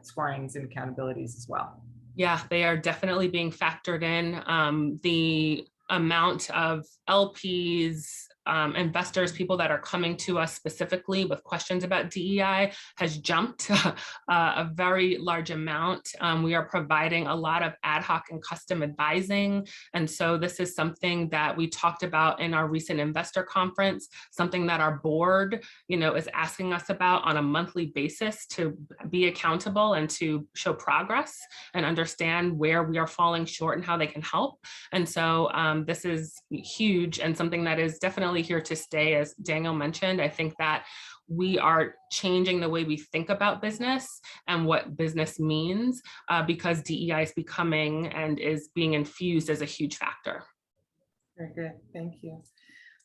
scorings and accountabilities as well? Yeah, they are definitely being factored in. The amount of LPs, investors, people that are coming to us specifically with questions about DEI has jumped a very large amount. We are providing a lot of ad hoc and custom advising. And so this is something that we talked about in our recent investor conference, something that our board, is asking us about on a monthly basis to be accountable and to show progress and understand where we are falling short and how they can help. And so this is huge and something that is definitely definitely here to stay. As Daniel mentioned, I think that we are changing the way we think about business and what business means because DEI is becoming and is being infused as a huge factor. Very good, thank you.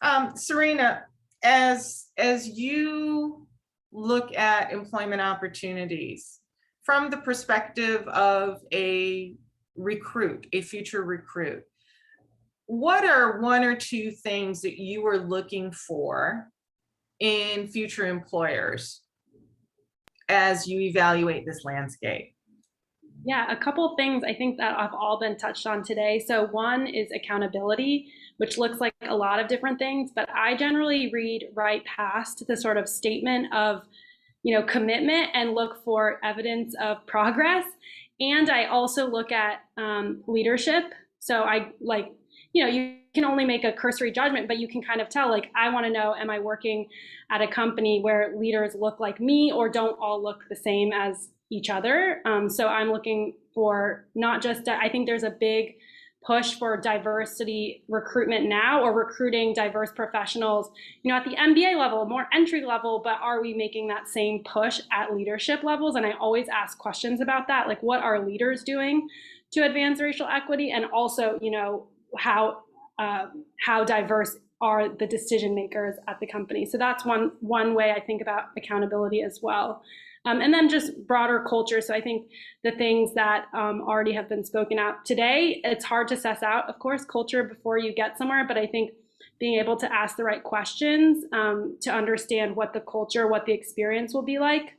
Sarena, as you look at employment opportunities from the perspective of a recruit, a future recruit, what are one or two things that you are looking for in future employers as you evaluate this landscape? Yeah, a couple of things I think that have all been touched on today. So one is accountability, which looks like a lot of different things, but I generally read right past the sort of statement of, commitment and look for evidence of progress. And I also look at leadership. So I you can only make a cursory judgment, but you can kind of tell, I want to know, am I working at a company where leaders look like me or don't all look the same as each other? So I'm looking for not just, I think there's a big push for diversity recruitment now, or recruiting diverse professionals, at the MBA level, more entry level, but are we making that same push at leadership levels? And I always ask questions about that, like what are leaders doing to advance racial equity? And also, how diverse are the decision makers at the company? So that's one way I think about accountability as well. And then just broader culture. So I think the things that already have been spoken out today, it's hard to suss out, of course, culture before you get somewhere. But I think being able to ask the right questions to understand what the culture, what the experience will be like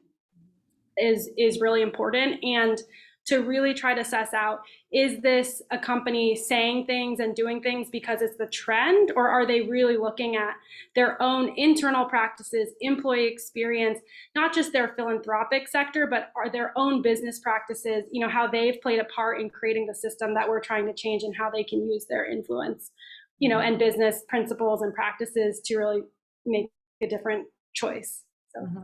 is really important. And to really try to suss out, is this a company saying things and doing things because it's the trend, or are they really looking at their own internal practices, employee experience, not just their philanthropic sector, but are their own business practices, how they've played a part in creating the system that we're trying to change, and how they can use their influence, and business principles and practices to really make a different choice. So. Mm-hmm.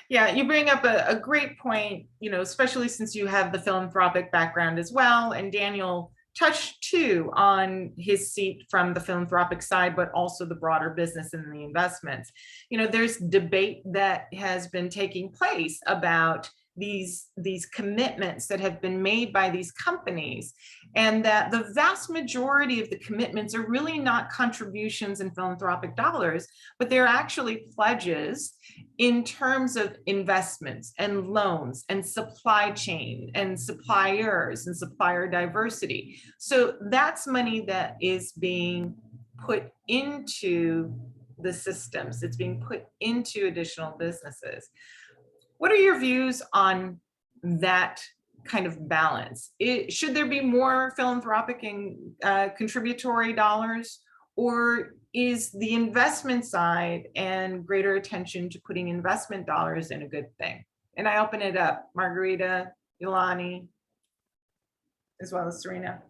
Yeah, you bring up a great point, especially since you have the philanthropic background as well. And Daniel touched too on his seat from the philanthropic side, but also the broader business and the investments. There's debate that has been taking place about these commitments that have been made by these companies, and that the vast majority of the commitments are really not contributions in philanthropic dollars, but they're actually pledges in terms of investments and loans and supply chain and suppliers and supplier diversity. So that's money that is being put into the systems. It's being put into additional businesses. What are your views on that kind of balance? Should there be more philanthropic and contributory dollars, or is the investment side and greater attention to putting investment dollars in a good thing? And I open it up, Margarita, Iolani, as well as Sarena.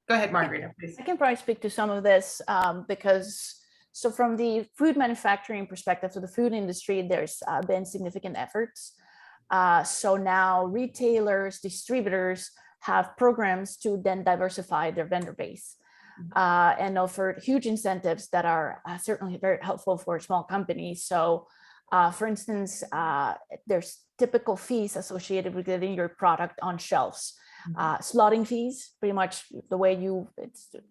Go ahead, Margarita, please. I can probably speak to some of this because so from the food manufacturing perspective, so the food industry, there's been significant efforts. So now retailers, distributors have programs to then diversify their vendor base and offer huge incentives that are certainly very helpful for small companies. So for instance, there's typical fees associated with getting your product on shelves. Slotting fees, pretty much the way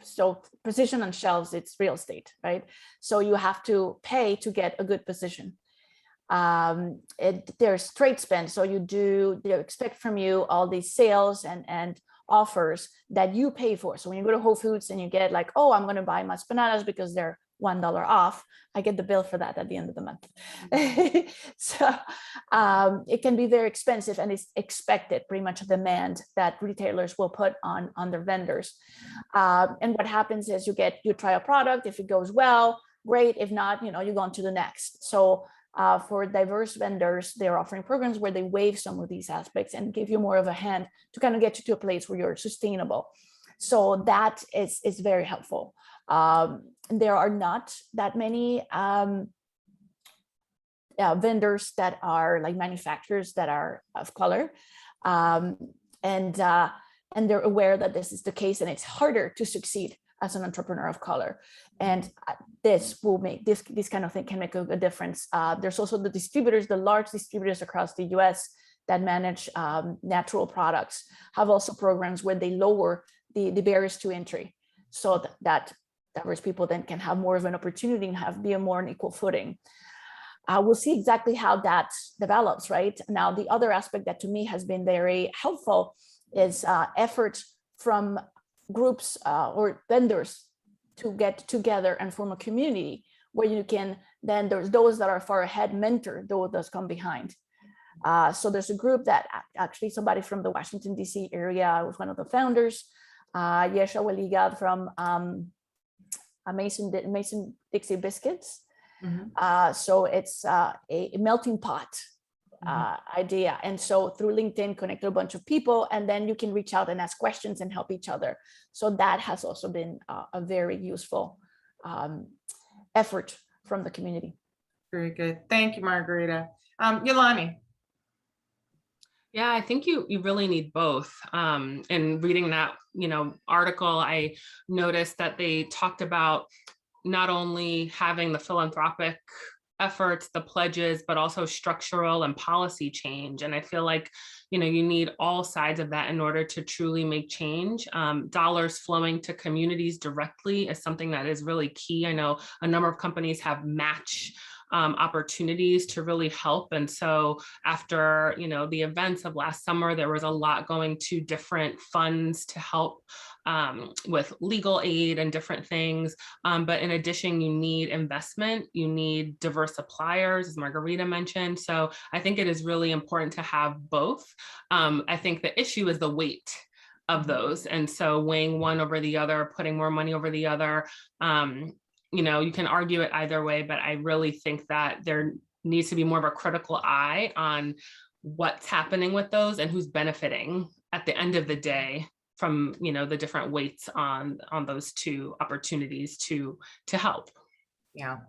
so position on shelves, it's real estate, right? So you have to pay to get a good position. There's trade spend. So they expect from you all these sales and offers that you pay for. So when you go to Whole Foods and you get like, oh, I'm going to buy MasPanadas because they're $1 off, I get the bill for that at the end of the month. So it can be very expensive, and it's expected, pretty much a demand that retailers will put on their vendors. And what happens is you try a product. If it goes well, great. If not, you go on to the next. So for diverse vendors, they're offering programs where they waive some of these aspects and give you more of a hand to kind of get you to a place where you're sustainable. So that is very helpful. There are not that many vendors that are like manufacturers that are of color, and they're aware that this is the case, and it's harder to succeed as an entrepreneur of color. And this will make this kind of thing can make a difference. There's also the distributors, the large distributors across the US that manage natural products have also programs where they lower the barriers to entry, so that diverse people then can have more of an opportunity and be a more on equal footing. We'll see exactly how that develops, right? Now, the other aspect that to me has been very helpful is efforts from groups or vendors to get together and form a community where you can then, there's those that are far ahead mentor those that come behind. So there's a group that actually somebody from the Washington, D.C. area was one of the founders, Yesha Weliga from Mason Dixie Biscuits. Mhm. So it's a melting pot idea. And so through LinkedIn, connect a bunch of people, and then you can reach out and ask questions and help each other. So that has also been a very useful effort from the community. Very good. Thank you, Margarita. Iolani. Yeah, I think you really need both. In reading that, article, I noticed that they talked about not only having the philanthropic efforts, the pledges, but also structural and policy change. And I feel like, you need all sides of that in order to truly make change. Dollars flowing to communities directly is something that is really key. I know a number of companies have match opportunities to really help. And so after, the events of last summer, there was a lot going to different funds to help with legal aid and different things. But in addition, you need investment, you need diverse suppliers, as Margarita mentioned. So I think it is really important to have both. I think the issue is the weight of those. And so weighing one over the other, putting more money over the other, you can argue it either way, but I really think that there needs to be more of a critical eye on what's happening with those and who's benefiting at the end of the day from, the different weights on those two opportunities to help. Yeah.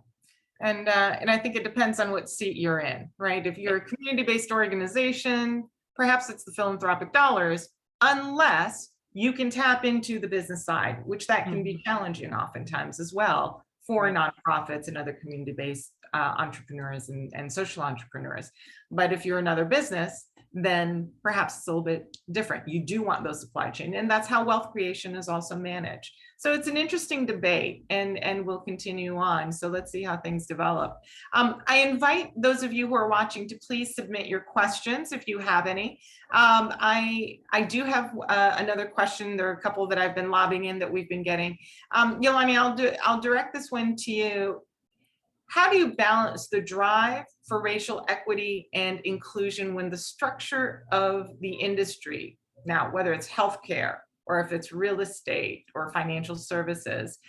And I think it depends on what seat you're in, right? If you're a community-based organization, perhaps it's the philanthropic dollars, unless you can tap into the business side, which that can be challenging oftentimes as well for nonprofits and other community-based entrepreneurs and social entrepreneurs. But if you're another business, then perhaps it's a little bit different. You do want those supply chain, and that's how wealth creation is also managed. So it's an interesting debate, and we'll continue on. So let's see how things develop. I invite those of you who are watching to please submit your questions if you have any. I do have another question. There are a couple that I've been lobbing in that we've been getting. Iolani, I'll direct this one to you. How do you balance the drive for racial equity and inclusion when the structure of the industry, now whether it's healthcare or if it's real estate or financial services,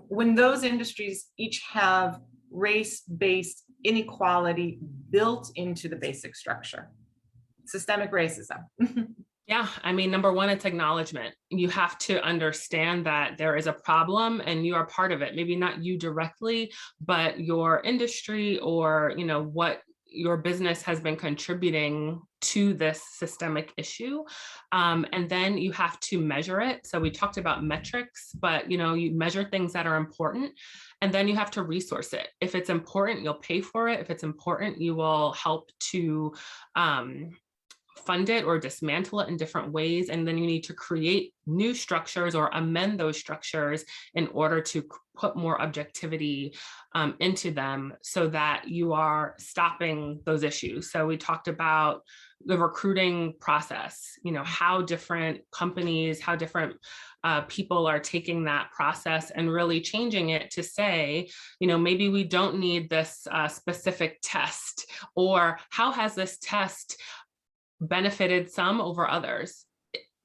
when those industries each have race-based inequality built into the basic structure? Systemic racism. Yeah, I mean, number one, it's acknowledgement. You have to understand that there is a problem and you are part of it. Maybe not you directly, but your industry or, what your business has been contributing to this systemic issue. And then you have to measure it. So we talked about metrics, but, you measure things that are important, and then you have to resource it. If it's important, you'll pay for it. If it's important, you will help to, fund it or dismantle it in different ways. And then you need to create new structures or amend those structures in order to put more objectivity into them so that you are stopping those issues. So we talked about the recruiting process, how different companies, how different people are taking that process and really changing it to say, maybe we don't need this specific test, or how has this test benefited some over others?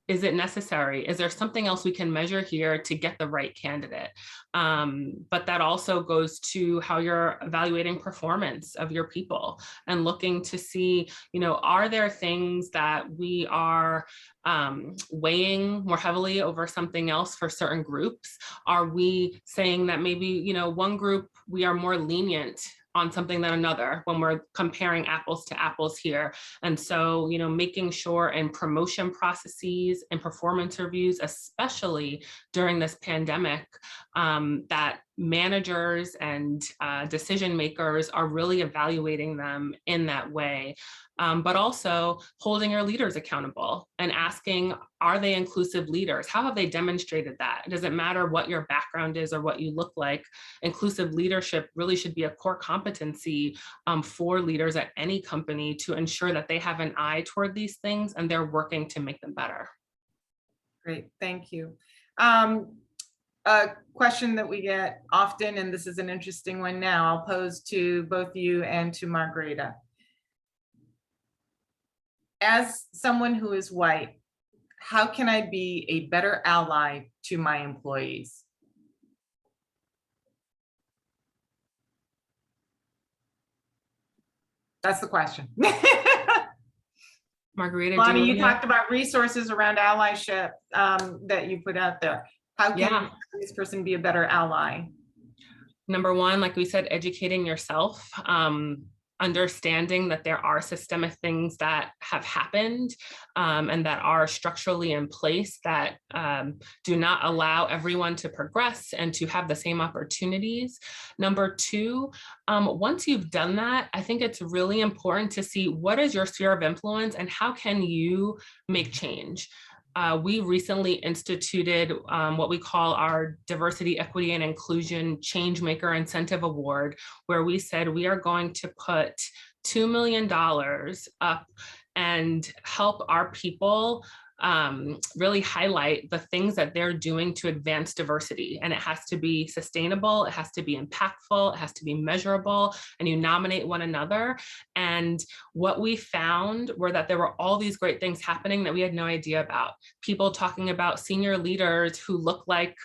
Is it necessary? Is there something else we can measure here to get the right candidate? But that also goes to how you're evaluating performance of your people and looking to see, are there things that we are weighing more heavily over something else for certain groups? Are we saying that maybe, one group we are more lenient on something than another when we're comparing apples to apples here. And so, making sure in promotion processes and performance reviews, especially during this pandemic, that managers and decision makers are really evaluating them in that way. But also holding your leaders accountable and asking, are they inclusive leaders? How have they demonstrated that? It doesn't matter what your background is or what you look like. Inclusive leadership really should be a core competency for leaders at any company to ensure that they have an eye toward these things and they're working to make them better. Great, thank you. A question that we get often, and this is an interesting one now, I'll pose to both you and to Margarita. As someone who is white, how can I be a better ally to my employees? That's the question. Margarita, Lonnie, you talked about resources around allyship that you put out there. How can this person be a better ally? Number one, like we said, educating yourself, understanding that there are systemic things that have happened and that are structurally in place that do not allow everyone to progress and to have the same opportunities. Number two, once you've done that, I think it's really important to see what is your sphere of influence and how can you make change. We recently instituted what we call our Diversity, Equity, and Inclusion Changemaker Incentive Award, where we said we are going to put $2 million up and help our people really highlight the things that they're doing to advance diversity. And it has to be sustainable, it has to be impactful, it has to be measurable, and you nominate one another. And what we found were that there were all these great things happening that we had no idea about. People talking about senior leaders who look like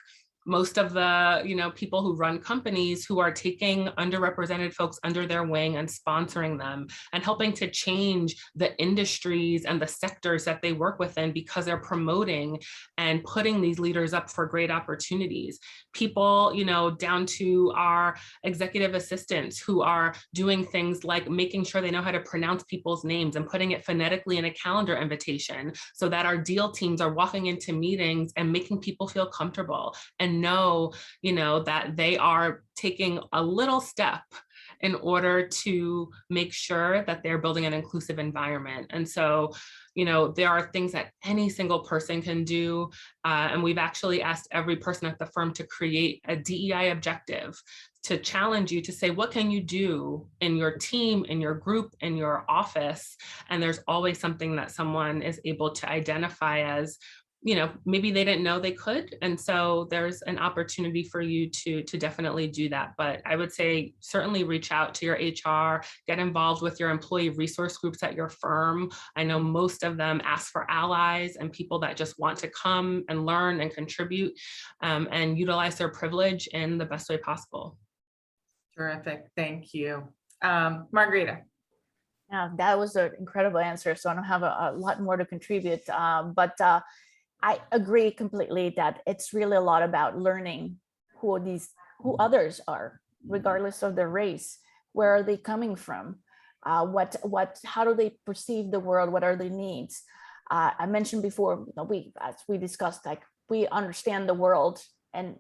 most of the people who run companies who are taking underrepresented folks under their wing and sponsoring them and helping to change the industries and the sectors that they work within because they're promoting and putting these leaders up for great opportunities. People, down to our executive assistants who are doing things like making sure they know how to pronounce people's names and putting it phonetically in a calendar invitation so that our deal teams are walking into meetings and making people feel comfortable and know, that they are taking a little step in order to make sure that they're building an inclusive environment. And so, there are things that any single person can do. And we've actually asked every person at the firm to create a DEI objective to challenge you to say, what can you do in your team, in your group, in your office? And there's always something that someone is able to identify as, maybe they didn't know they could. And so there's an opportunity for you to definitely do that. But I would say certainly reach out to your HR, get involved with your employee resource groups at your firm. I know most of them ask for allies and people that just want to come and learn and contribute and utilize their privilege in the best way possible. Terrific, thank you. Margarita. Yeah, that was an incredible answer. So I don't have a lot more to contribute, but I agree completely that it's really a lot about learning who others are, regardless of their race. Where are they coming from? How do they perceive the world? What are their needs? I mentioned before, as we discussed, like we understand the world and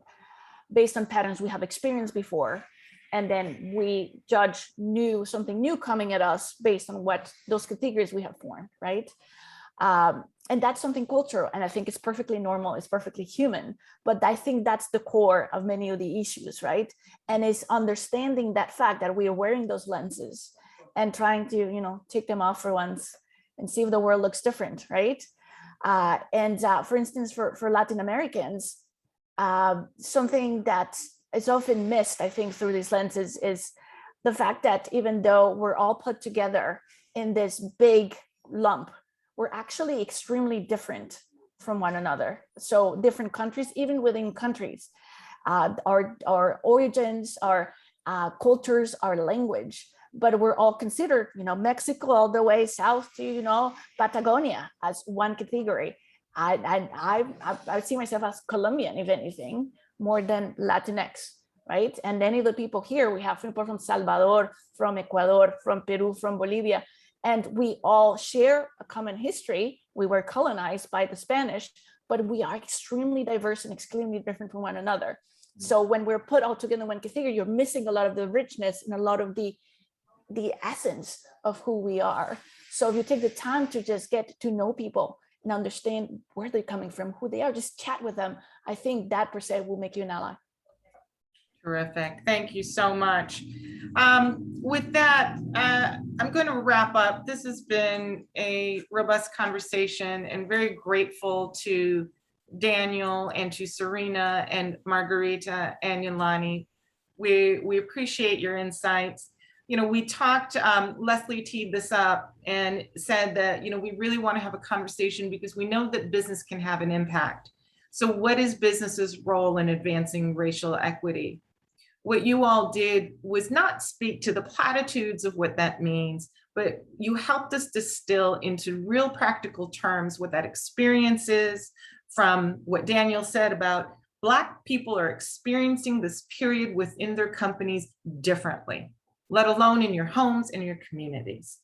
based on patterns we have experienced before, and then we judge something new coming at us based on what those categories we have formed, right? And that's something cultural, and I think it's perfectly normal, it's perfectly human, but I think that's the core of many of the issues, right? And it's understanding that fact that we are wearing those lenses and trying to, take them off for once and see if the world looks different, right? For instance, for Latin Americans, something that is often missed, I think, through these lenses is the fact that even though we're all put together in this big lump, we're actually extremely different from one another. So different countries, even within countries, our origins, our cultures, our language, but we're all considered, Mexico all the way south to, Patagonia as one category. I see myself as Colombian, if anything, more than Latinx. right? And any of the people here, we have people from Salvador, from Ecuador, from Peru, from Bolivia, and we all share a common history. We were colonized by the Spanish, but we are extremely diverse and extremely different from one another. So when we're put all together in one category, you're missing a lot of the richness and a lot of the essence of who we are. So if you take the time to just get to know people and understand where they're coming from, who they are, just chat with them, I think that per se will make you an ally. Terrific. Thank you so much. With that, I'm going to wrap up. This has been a robust conversation, and very grateful to Daniel and to Sarena and Margarita and Iolani. We appreciate your insights. We talked, Leslie teed this up and said that, we really want to have a conversation because we know that business can have an impact. So what is business's role in advancing racial equity? What you all did was not speak to the platitudes of what that means, but you helped us distill into real practical terms what that experience is, from what Daniel said about Black people are experiencing this period within their companies differently, let alone in your homes and your communities,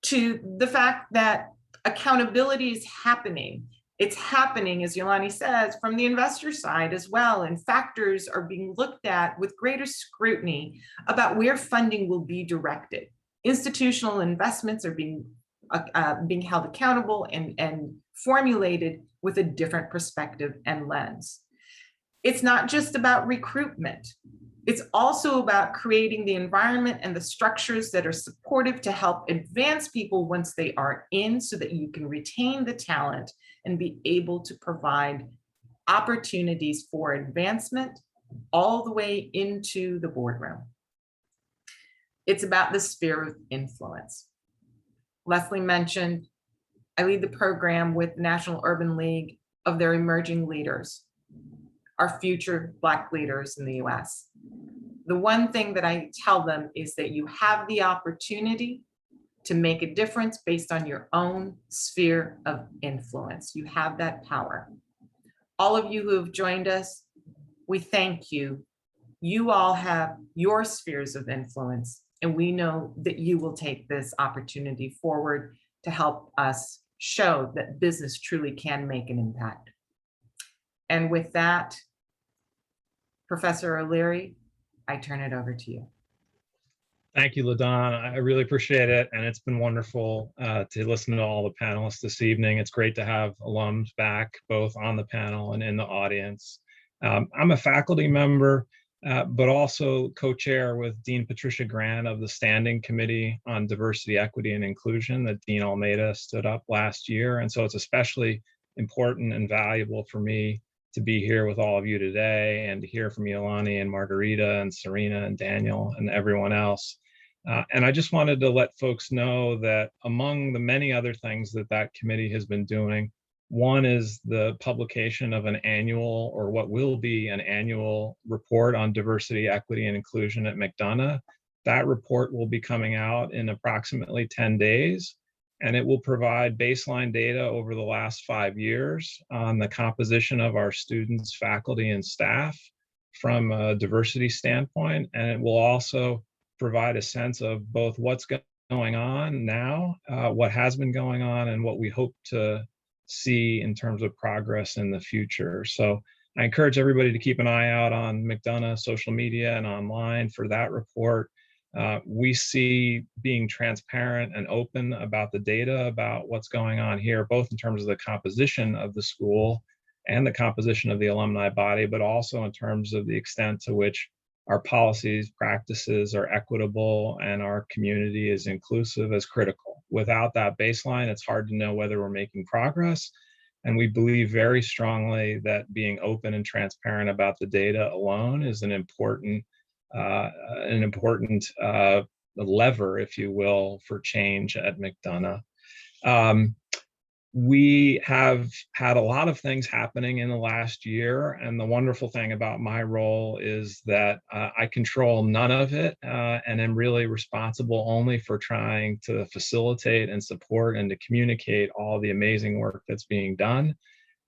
to the fact that accountability is happening. It's happening, as Iolani says, from the investor side as well, and factors are being looked at with greater scrutiny about where funding will be directed. Institutional investments are being held accountable and formulated with a different perspective and lens. It's not just about recruitment. It's also about creating the environment and the structures that are supportive to help advance people once they are in, so that you can retain the talent and be able to provide opportunities for advancement all the way into the boardroom. It's about the sphere of influence. Leslie mentioned, I lead the program with National Urban League of their emerging leaders, our future Black leaders in the US. The one thing that I tell them is that you have the opportunity to make a difference based on your own sphere of influence. You have that power. All of you who have joined us, we thank you. You all have your spheres of influence, and we know that you will take this opportunity forward to help us show that business truly can make an impact. And with that, Professor O'Leary, I turn it over to you. Thank you, Ladan. I really appreciate it. And it's been wonderful to listen to all the panelists this evening. It's great to have alums back, both on the panel and in the audience. I'm a faculty member, but also co-chair with Dean Patricia Grant of the Standing Committee on Diversity, Equity, and Inclusion that Dean Almeida stood up last year. And so it's especially important and valuable for me to be here with all of you today and to hear from Iolani and Margarita and Sarena and Daniel and everyone else. And I just wanted to let folks know that among the many other things that that committee has been doing, one is the publication of an annual, or what will be an annual, report on diversity, equity, and inclusion at McDonough. That report will be coming out in approximately 10 days, and it will provide baseline data over the last 5 years on the composition of our students, faculty, and staff from a diversity standpoint. And it will also provide a sense of both what's going on now, what has been going on, and what we hope to see in terms of progress in the future. So I encourage everybody to keep an eye out on McDonough social media and online for that report. We see being transparent and open about the data about what's going on here, both in terms of the composition of the school and the composition of the alumni body, but also in terms of the extent to which our policies, practices are equitable and our community is inclusive is critical. Without that baseline, it's hard to know whether we're making progress. And we believe very strongly that being open and transparent about the data alone is an important lever, if you will, for change at McDonough. We have had a lot of things happening in the last year, and the wonderful thing about my role is that I control none of it and am really responsible only for trying to facilitate and support and to communicate all the amazing work that's being done.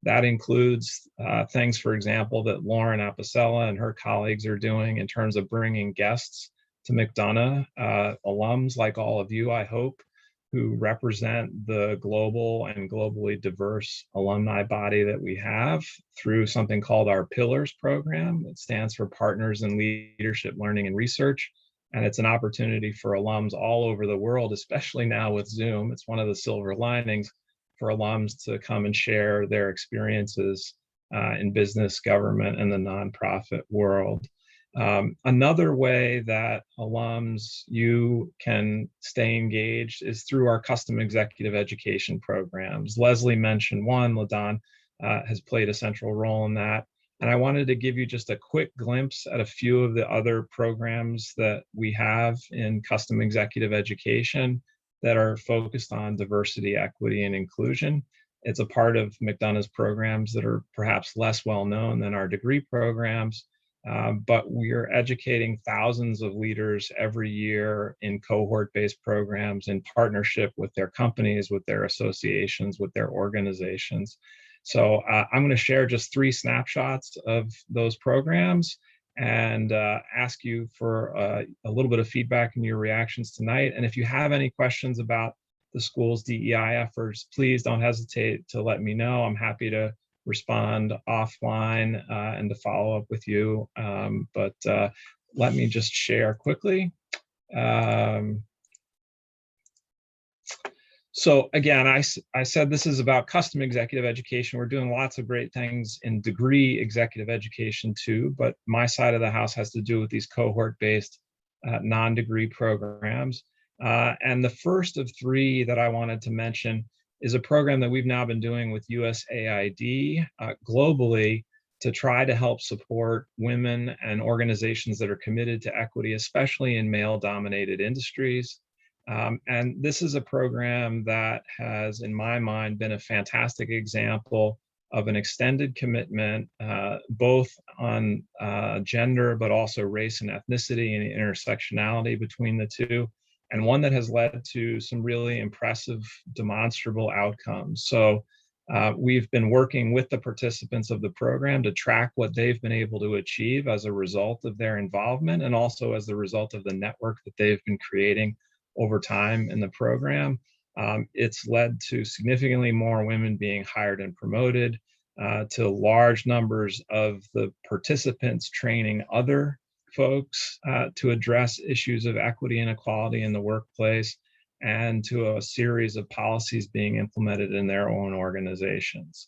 That includes things, for example, that Lauren Apicella and her colleagues are doing in terms of bringing guests to McDonough, alums like all of you, I hope, who represent the global and globally diverse alumni body that we have through something called our Pillars program. It stands for Partners in Leadership, Learning, and Research. And it's an opportunity for alums all over the world, especially now with Zoom. It's one of the silver linings for alums to come and share their experiences in business, government, and the nonprofit world. Another way that alums, you can stay engaged is through our custom executive education programs. Leslie mentioned one, Ladan has played a central role in that. And I wanted to give you just a quick glimpse at a few of the other programs that we have in custom executive education that are focused on diversity, equity, and inclusion. It's a part of McDonough's programs that are perhaps less well known than our degree programs. But we're educating thousands of leaders every year in cohort-based programs in partnership with their companies, with their associations, with their organizations. So I'm going to share just 3 snapshots of those programs and ask you for a little bit of feedback and your reactions tonight. And if you have any questions about the school's DEI efforts, please don't hesitate to let me know. I'm happy to respond offline and to follow up with you. But let me just share quickly. So again, I said this is about custom executive education. We're doing lots of great things in degree executive education too, but my side of the house has to do with these cohort-based non-degree programs. And the first of 3 that I wanted to mention is a program that we've now been doing with USAID globally to try to help support women and organizations that are committed to equity, especially in male-dominated industries. And this is a program that has, in my mind, been a fantastic example of an extended commitment, both on gender, but also race and ethnicity and the intersectionality between the two, and one that has led to some really impressive demonstrable outcomes. So we've been working with the participants of the program to track what they've been able to achieve as a result of their involvement, and also as the result of the network that they've been creating over time in the program. It's led to significantly more women being hired and promoted, to large numbers of the participants training other folks to address issues of equity and equality in the workplace, and to a series of policies being implemented in their own organizations.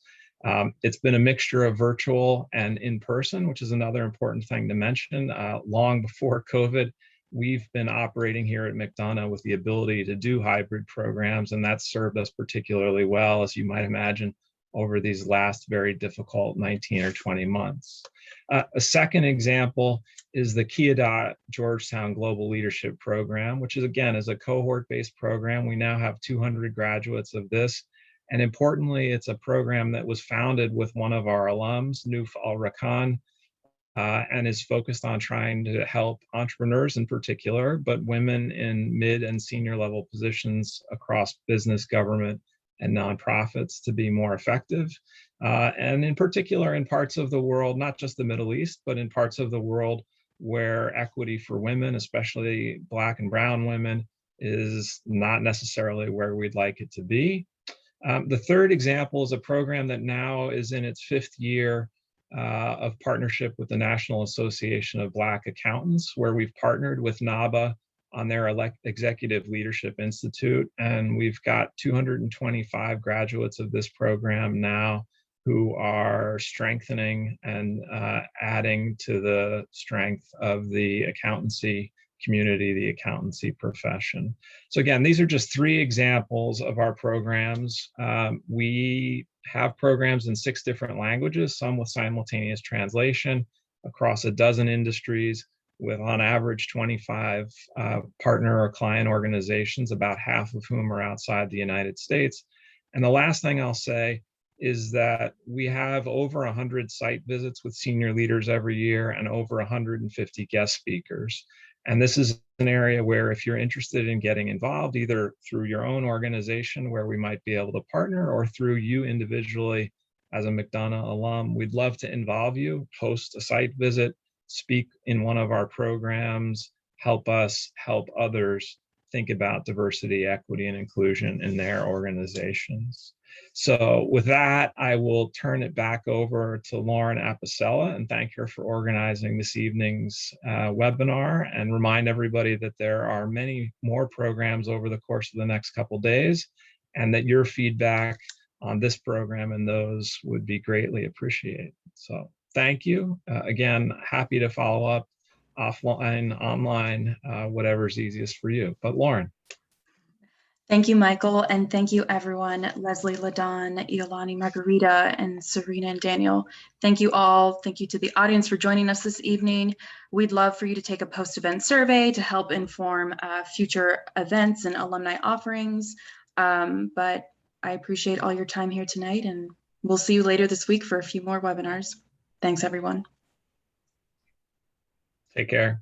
It's been a mixture of virtual and in person, which is another important thing to mention. Long before COVID, we've been operating here at McDonough with the ability to do hybrid programs, and that's served us particularly well, as you might imagine, over these last very difficult 19 or 20 months. A second example is the Kiada Georgetown Global Leadership Program, which is, again, is a cohort-based program. We now have 200 graduates of this. And importantly, it's a program that was founded with one of our alums, Nuf Al-Rakan, and is focused on trying to help entrepreneurs in particular, but women in mid and senior level positions across business, government, and nonprofits to be more effective. And in particular, in parts of the world, not just the Middle East, but in parts of the world where equity for women, especially Black and Brown women, is not necessarily where we'd like it to be. The third example is a program that now is in its 5th year of partnership with the National Association of Black Accountants, where we've partnered with NABA on their Executive Leadership Institute. And we've got 225 graduates of this program now who are strengthening and adding to the strength of the accountancy community, the accountancy profession. So again, these are just 3 examples of our programs. We have programs in 6 different languages, some with simultaneous translation across a dozen industries, with on average 25 partner or client organizations, about half of whom are outside the United States. And the last thing I'll say is that we have over 100 site visits with senior leaders every year and over 150 guest speakers. And this is an area where, if you're interested in getting involved, either through your own organization where we might be able to partner, or through you individually as a McDonough alum, we'd love to involve you, host a site visit, speak in one of our programs, help us help others think about diversity, equity, and inclusion in their organizations. So with that, I will turn it back over to Lauren Apicella and thank her for organizing this evening's webinar, and remind everybody that there are many more programs over the course of the next couple days, and that your feedback on this program and those would be greatly appreciated. So thank you. Again, happy to follow up offline, online, whatever's easiest for you. But Lauren. Thank you, Michael, and thank you, everyone. Leslie, Ladan, Iolani, Margarita, and Sarena and Daniel. Thank you all. Thank you to the audience for joining us this evening. We'd love for you to take a post-event survey to help inform future events and alumni offerings. But I appreciate all your time here tonight, and we'll see you later this week for a few more webinars. Thanks, everyone. Take care.